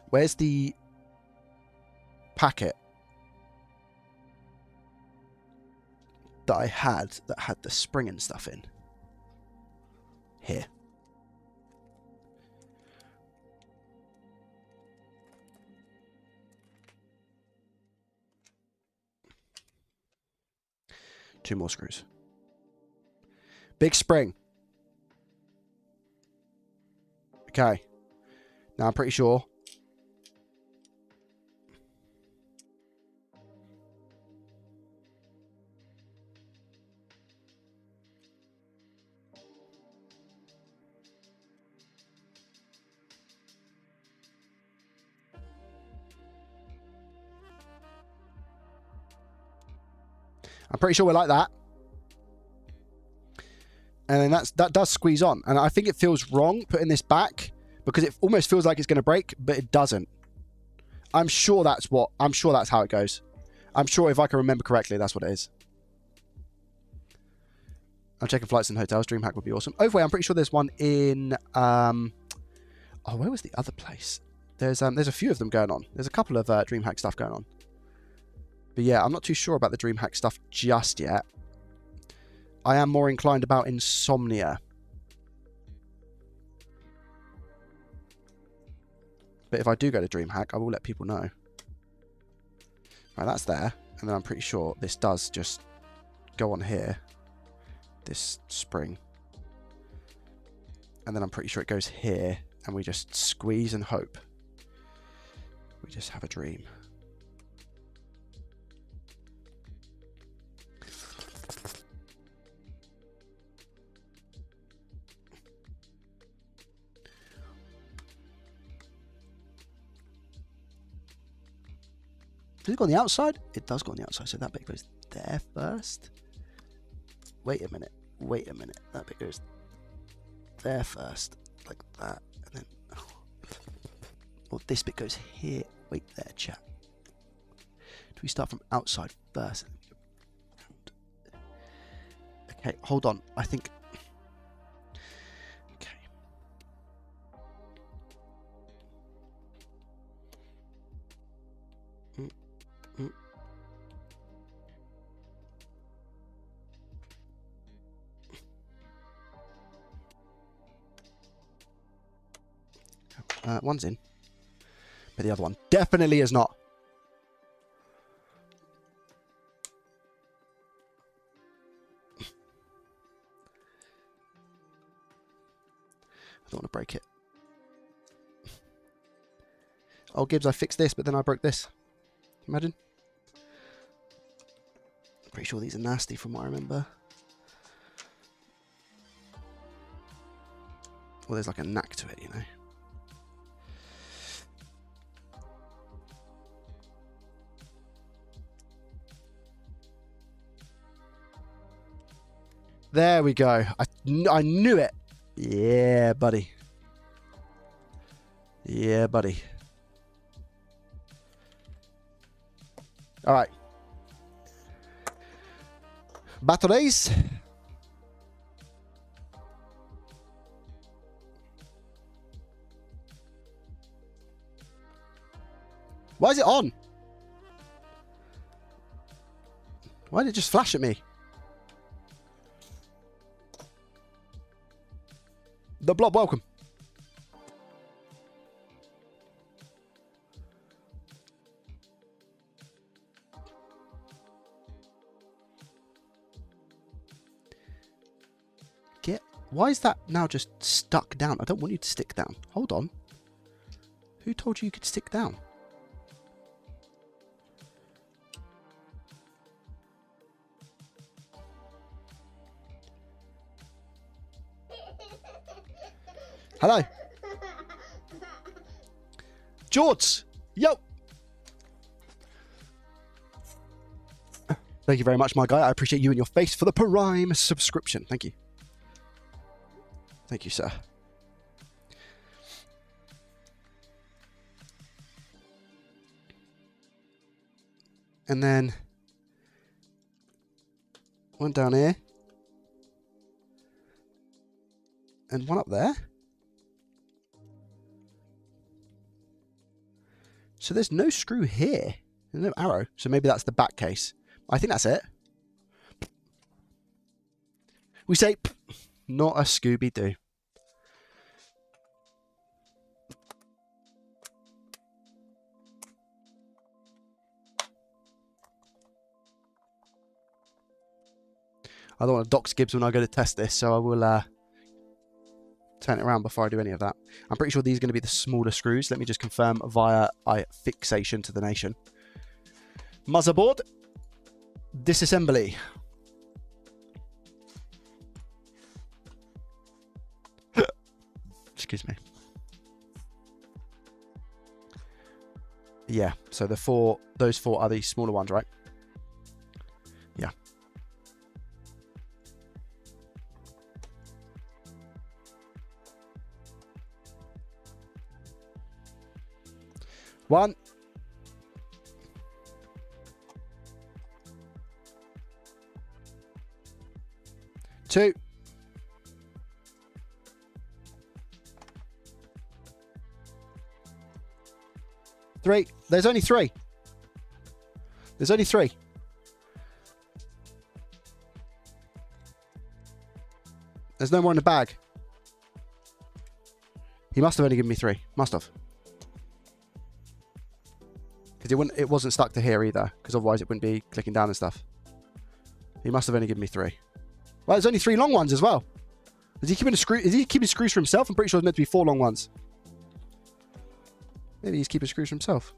Where's the packet that I had that had the spring and stuff in? Here. Two more screws. Big spring. Okay. Now I'm pretty sure. I'm pretty sure we're like that. And then that does squeeze on. And I think it feels wrong putting this back because it almost feels like it's going to break, but it doesn't. I'm sure that's how it goes. I'm sure if I can remember correctly, that's what it is. I'm checking flights and hotels. DreamHack would be awesome. Overway, I'm pretty sure there's one in... oh, where was the other place? There's a few of them going on. There's a couple of DreamHack stuff going on. But yeah, I'm not too sure about the DreamHack stuff just yet. I am more inclined about Insomnia. But if I do go to DreamHack, I will let people know. Right, that's there. And then I'm pretty sure this does just go on here. This spring. And then I'm pretty sure it goes here. And we just squeeze and hope. We just have a dream. Does it go on the outside? It does go on the outside, so that bit goes there first. Wait a minute. That bit goes there first, like that, and then... Oh. Well, this bit goes here. Wait there, chat. Do we start from outside first? Okay, hold on. I think... One's in. But the other one definitely is not. I don't want to break it. Oh, Gibbs, I fixed this, but then I broke this. Imagine. Pretty sure these are nasty from what I remember. Well, there's like a knack to it, you know. There we go. I knew it. Yeah, buddy. Yeah, buddy. All right. Batteries. Why is it on? Why did it just flash at me? The blob, welcome. Why is that now just stuck down? I don't want you to stick down. Hold on. Who told you you could stick down? Hello. George. Yo. Thank you very much, my guy. I appreciate you and your face for the Prime subscription. Thank you. Thank you, sir. And then one down here. And one up there. So there's no screw here. There's no arrow. So maybe that's the back case. I think that's it. We say, not a Scooby-Doo. I don't want to dox Gibbs when I go to test this, so I will turn it around before I do any of that. I'm pretty sure these are going to be the smaller screws. Let me just confirm via fixation to the nation. Motherboard. Disassembly. Excuse me. Yeah, so those four are the smaller ones, right? Yeah. One. Two. Three. There's only three. There's only three. There's no more in the bag. He must have only given me three. Must have. Because it wasn't stuck to here either. Because otherwise it wouldn't be clicking down and stuff. He must have only given me three. Well, there's only three long ones as well. Is he keeping screws for himself? I'm pretty sure it's meant to be four long ones. Maybe he's keeping screws for himself.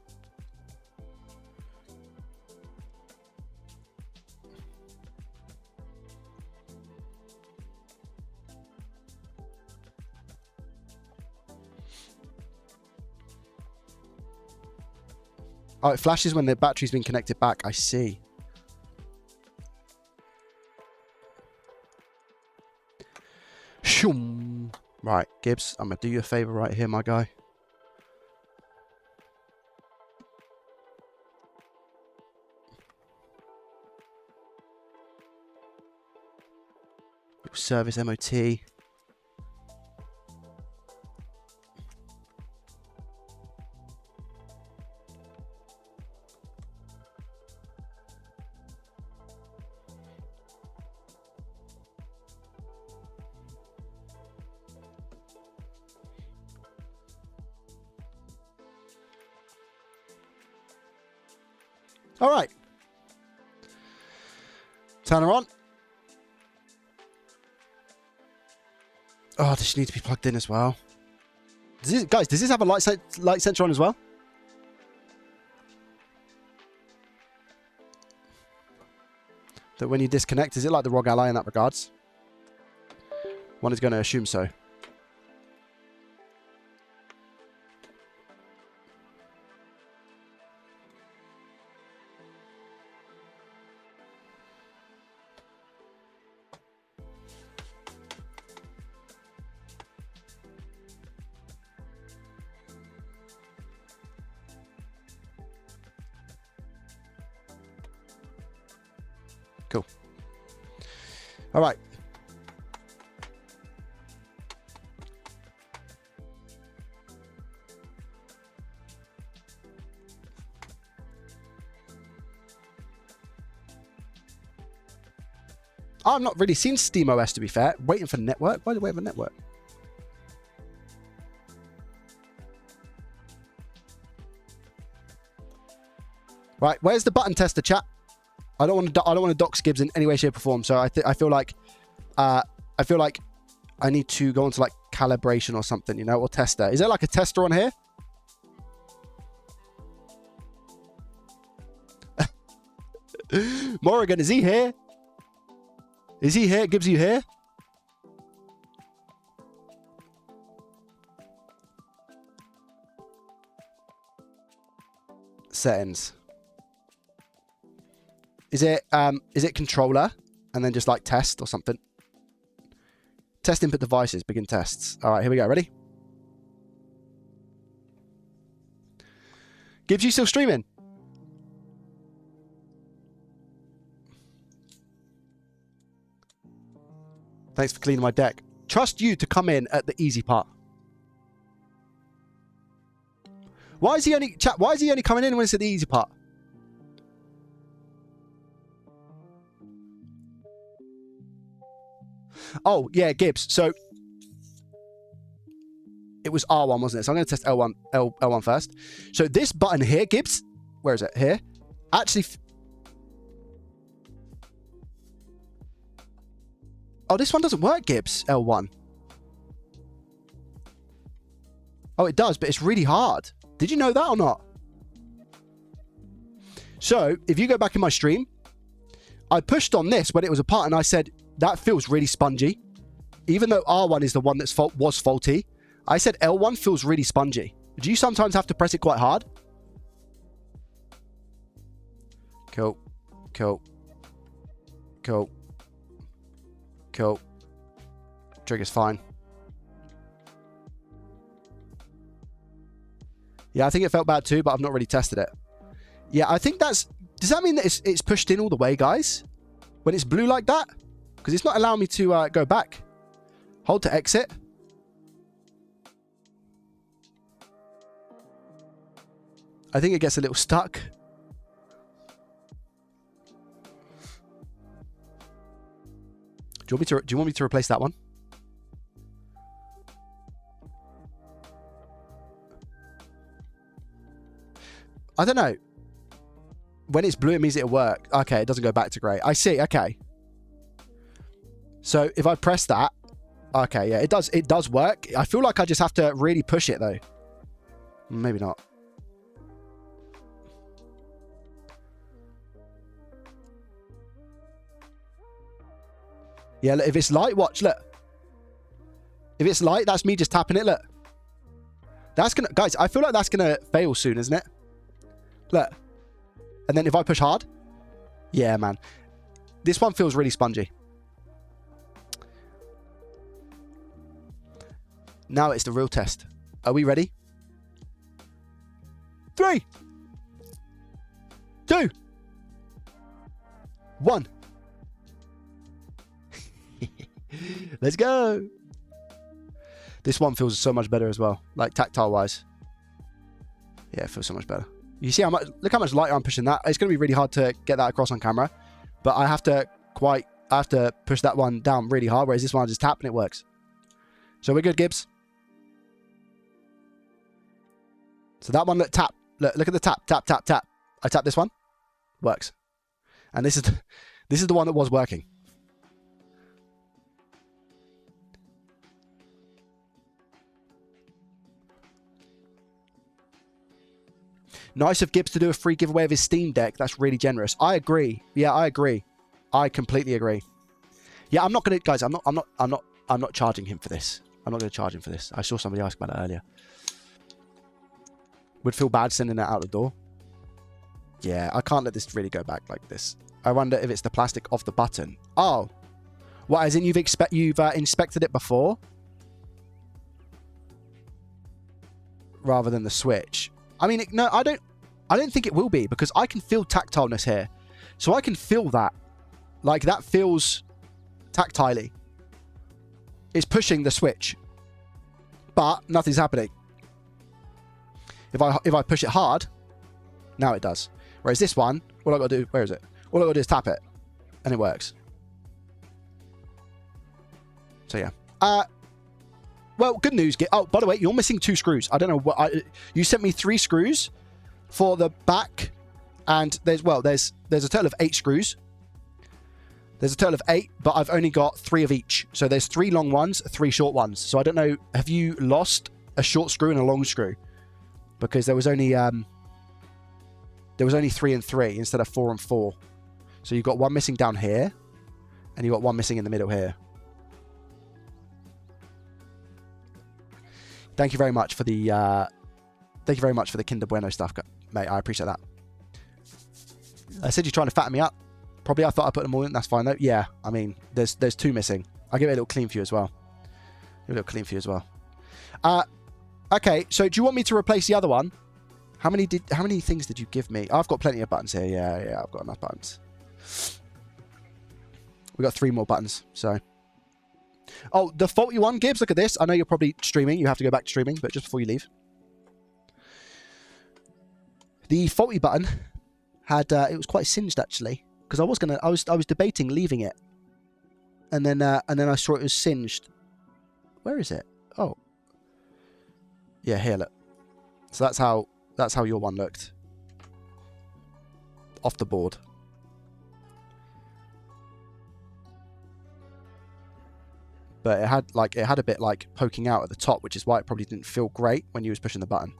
Oh, it flashes when the battery's been connected back. I see. Shoom. Right, Gibbs, I'm going to do you a favour right here, my guy. Service MOT. All right. Turn her on. Oh, does she need to be plugged in as well? Guys, does this have a light sensor on as well? That when you disconnect, is it like the ROG Ally in that regards? One is going to assume so. Cool. All right. I've not really seen SteamOS, to be fair. Waiting for network? Why do we have a network? Right, where's the button tester, chat? I don't want to dox Gibbs in any way, shape, or form. So I feel like I need to go into like calibration or something, you know, or tester. Is there like a tester on here? Morrigan, is he here? Is he here? Gibbs, you here? Settings. Is it controller and then just like test or something? Test input devices, begin tests. All right, here we go. Ready? Gibbs, you still streaming? Thanks for cleaning my deck. Trust you to come in at the easy part. Why is he only coming in when it's at the easy part? Oh, yeah, Gibbs. So it was R1, wasn't it? So I'm going to test L1 first. So this button here, Gibbs, where is it? Here. Actually, oh, this one doesn't work, Gibbs, L1. Oh, it does, but it's really hard. Did you know that or not? So if you go back in my stream, I pushed on this when it was apart and I said, that feels really spongy. Even though R1 is the one that was faulty, I said L1 feels really spongy. Do you sometimes have to press it quite hard? Cool. Cool. Cool. Cool. Trigger's fine. Yeah, I think it felt bad too, but I've not really tested it. Yeah, I think that's... Does that mean that it's pushed in all the way, guys? When it's blue like that? Because it's not allowing me to go back. Hold to exit. I think it gets a little stuck. Do you want me to replace that one? I don't know. When it's blue, it means it'll work. Okay, it doesn't go back to grey. I see. Okay. So if I press that, okay, yeah, it does work. I feel like I just have to really push it though. Maybe not. Yeah, look, if it's light, watch, look. If it's light, that's me just tapping it, look. That's gonna, guys, I feel like that's gonna fail soon, isn't it? Look. And then if I push hard, yeah, man. This one feels really spongy. Now it's the real test. Are we ready? 3, 2, 1. Let's go. This one feels so much better as well, like tactile wise. Yeah, it feels so much better. You see how much, look how much lighter I'm pushing that. It's going to be really hard to get that across on camera, but I have to push that one down really hard, whereas this one I just tap and it works. So we're good, Gibbs. So that one, look, tap. Look at the tap, tap, tap, tap. I tap this one. Works. And this is the one that was working. Nice of Gibbs to do a free giveaway of his Steam Deck. That's really generous. I agree. Yeah, I agree. I completely agree. Yeah, I'm not gonna, guys. I'm not charging him for this. I'm not gonna charge him for this. I saw somebody ask about it earlier. Would feel bad sending that out the door. Yeah, I can't let this really go back like this. I wonder if it's the plastic of the button. Oh, what? As in you've inspected it before, rather than the switch. I mean, no, I don't think it will be, because I can feel tactileness here. So I can feel that. Like, that feels tactilely. It's pushing the switch. But nothing's happening. If I push it hard, now it does. Whereas this one, all I got to do, where is it? All I got to do is tap it. And it works. So yeah. Well, good news. Oh, by the way, you're missing 2 screws. I don't know what you sent me 3 screws for the back, and there's a total of 8 screws. There's a total of 8, but I've only got 3 of each. So there's 3 long ones, 3 short ones. So I don't know. Have you lost a short screw and a long screw? Because there was only 3 and 3 instead of 4 and 4. So you've got one missing down here, and you've got one missing in the middle here. Thank you very much for the Kinder Bueno stuff, mate. I appreciate that. I said you're trying to fatten me up. Probably I thought I put them all in. That's fine though. Yeah, I mean, there's 2 missing. I'll give it a little clean for you as well. Okay, so do you want me to replace the other one? How many things did you give me? I've got plenty of buttons here. Yeah, I've got enough buttons. We got 3 more buttons, so. Oh, the faulty one, Gibbs, look at this. I know you're probably streaming. You have to go back to streaming, but just before you leave. The faulty button had, it was quite singed actually, because I was debating leaving it. And then I saw it was singed. Where is it? Oh. Yeah, here, look. So that's how your one looked. Off the board. But it had a bit like poking out at the top, which is why it probably didn't feel great when you was pushing the button.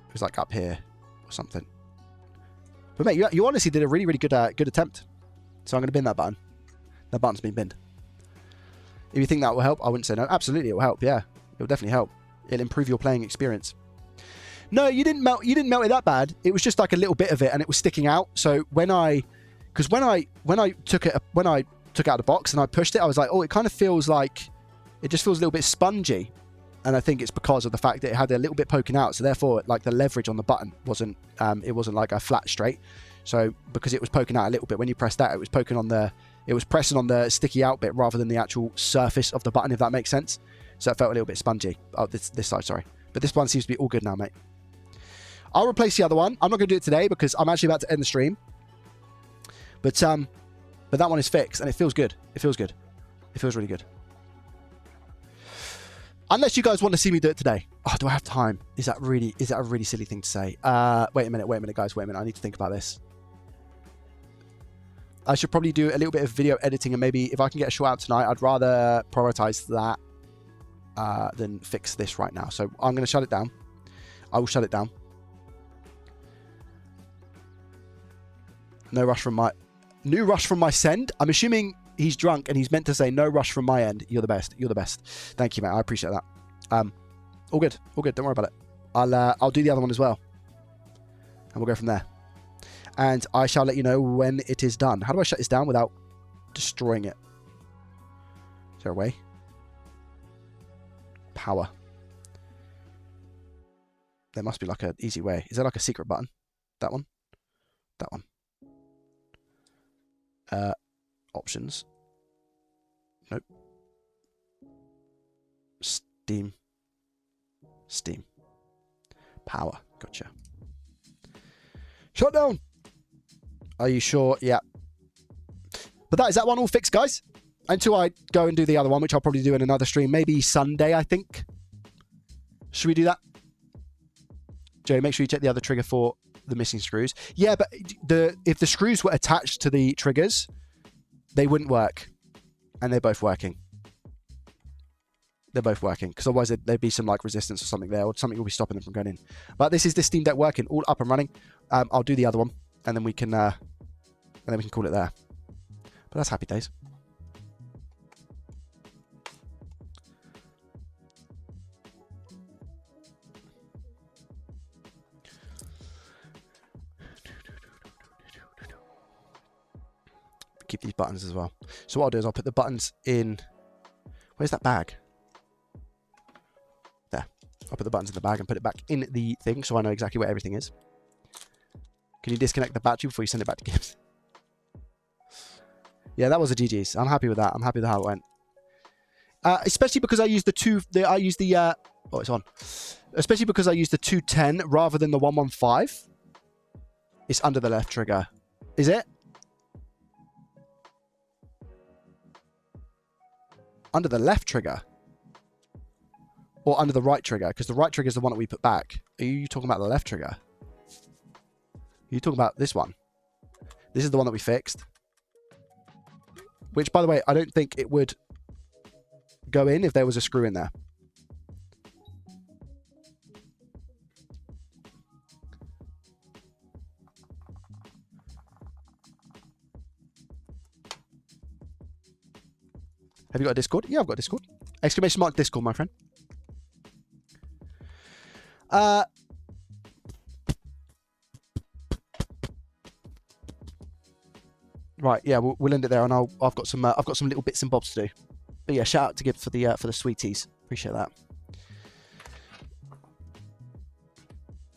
It was like up here or something. But mate, you honestly did a really, really good attempt. So I'm going to bin that button. That button's been binned. If you think that will help, I wouldn't say no. Absolutely, it will help. Yeah, it will definitely help. It'll improve your playing experience. No, you didn't melt it that bad. It was just like a little bit of it, and it was sticking out. So when I took it out of the box and I pushed it, I was like, oh, it kind of feels like it just feels a little bit spongy. And I think it's because of the fact that it had a little bit poking out. So therefore, like the leverage on the button wasn't like a flat straight. So because it was poking out a little bit, when you pressed that, it was pressing on the sticky out bit rather than the actual surface of the button, if that makes sense. So it felt a little bit spongy. Oh, this side, sorry. But this one seems to be all good now, mate. I'll replace the other one. I'm not going to do it today because I'm actually about to end the stream. But that one is fixed and it feels good. It feels good. It feels really good. Unless you guys want to see me do it today. Oh, do I have time? Is that a really silly thing to say? Wait a minute, guys. Wait a minute. I need to think about this. I should probably do a little bit of video editing, and maybe if I can get a short out tonight, I'd rather prioritize that than fix this right now. So I'm going to shut it down. I will shut it down. No rush from my send. I'm assuming he's drunk and he's meant to say no rush from my end. You're the best. You're the best. Thank you, mate. I appreciate that. All good. All good. Don't worry about it. I'll do the other one as well, and we'll go from there. And I shall let you know when it is done. How do I shut this down without destroying it? Is there a way? Power. There must be like an easy way. Is there like a secret button? That one? That one. Options. Nope. Steam. Power. Gotcha. Shut down. Are you sure? Yeah. But is that one all fixed, guys? Until I go and do the other one, which I'll probably do in another stream. Maybe Sunday, I think. Should we do that? Joe, make sure you check the other trigger for the missing screws. Yeah, but if the screws were attached to the triggers, they wouldn't work. And they're both working. They're both working, because otherwise there'd be some like resistance or something there, or something will be stopping them from going in. But this is the Steam Deck working, all up and running. I'll do the other one, and then we can call it there. But that's happy days. Keep these buttons as well. So what I'll do is I'll put the buttons in. Where's that bag? There. I'll put the buttons in the bag and put it back in the thing, so I know exactly where everything is. Can you disconnect the battery before you send it back to Gibbs? Yeah, that was a GG's. I'm happy with that. I'm happy with how it went. Especially because I used oh, it's on. Especially because I used the 210 rather than the 115. It's under the left trigger. Is it? Under the left trigger? Or under the right trigger? Because the right trigger is the one that we put back. Are you talking about the left trigger? Are you talking about this one? This is the one that we fixed. Which, by the way, I don't think it would go in if there was a screw in there. Have you got a Discord? Yeah, I've got a Discord. Exclamation mark Discord, my friend. Right, yeah, we'll end it there, and I've got some little bits and bobs to do. But yeah, shout out to Gib for the sweeties. Appreciate that.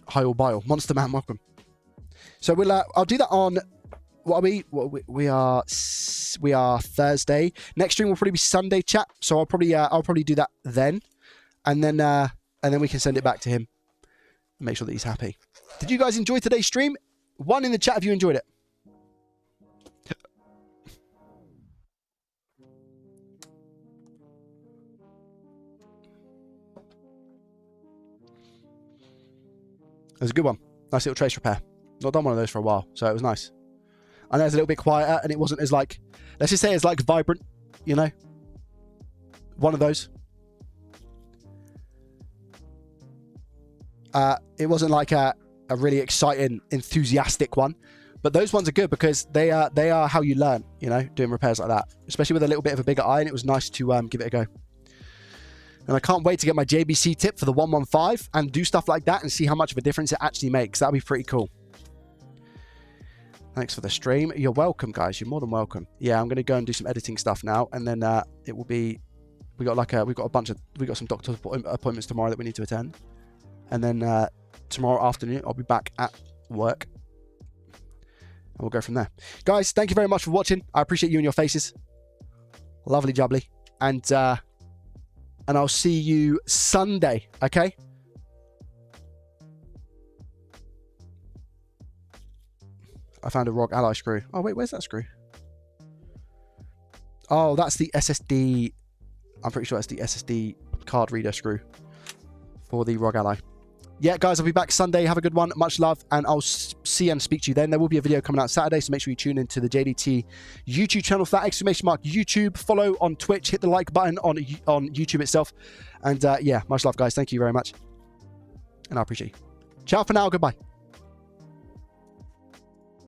Hi all bile, Monster Man, welcome. So I'll do that on. What are we? We are Thursday. Next stream will probably be Sunday, chat. So I'll probably do that then, and then we can send it back to him and make sure that he's happy. Did you guys enjoy today's stream? One in the chat if you enjoyed it. It was a good one. Nice little trace repair. Not done one of those for a while, so it was nice. I know it's a little bit quieter, and it wasn't as like, let's just say it's like vibrant, you know? One of those. It wasn't like a really exciting, enthusiastic one, but those ones are good because they are how you learn, you know, doing repairs like that, especially with a little bit of a bigger eye, and it was nice to give it a go. And I can't wait to get my JBC tip for the 115 and do stuff like that and see how much of a difference it actually makes. That'll be pretty cool. Thanks for the stream. You're welcome, guys. You're more than welcome. Yeah, I'm going to go and do some editing stuff now, and then it will be. We got some doctor's appointments tomorrow that we need to attend, and then tomorrow afternoon I'll be back at work, and we'll go from there. Guys, thank you very much for watching. I appreciate you and your faces. Lovely jubbly, and I'll see you Sunday. Okay. I found a ROG Ally screw. Oh, wait, where's that screw? Oh, that's the SSD. I'm pretty sure that's the SSD card reader screw for the ROG Ally. Yeah, guys, I'll be back Sunday. Have a good one. Much love, and I'll see and speak to you then. There will be a video coming out Saturday, so make sure you tune into the JDT YouTube channel for that. Exclamation mark YouTube. Follow on Twitch. Hit the like button on YouTube itself. And yeah, much love, guys. Thank you very much. And I appreciate you. Ciao for now. Goodbye.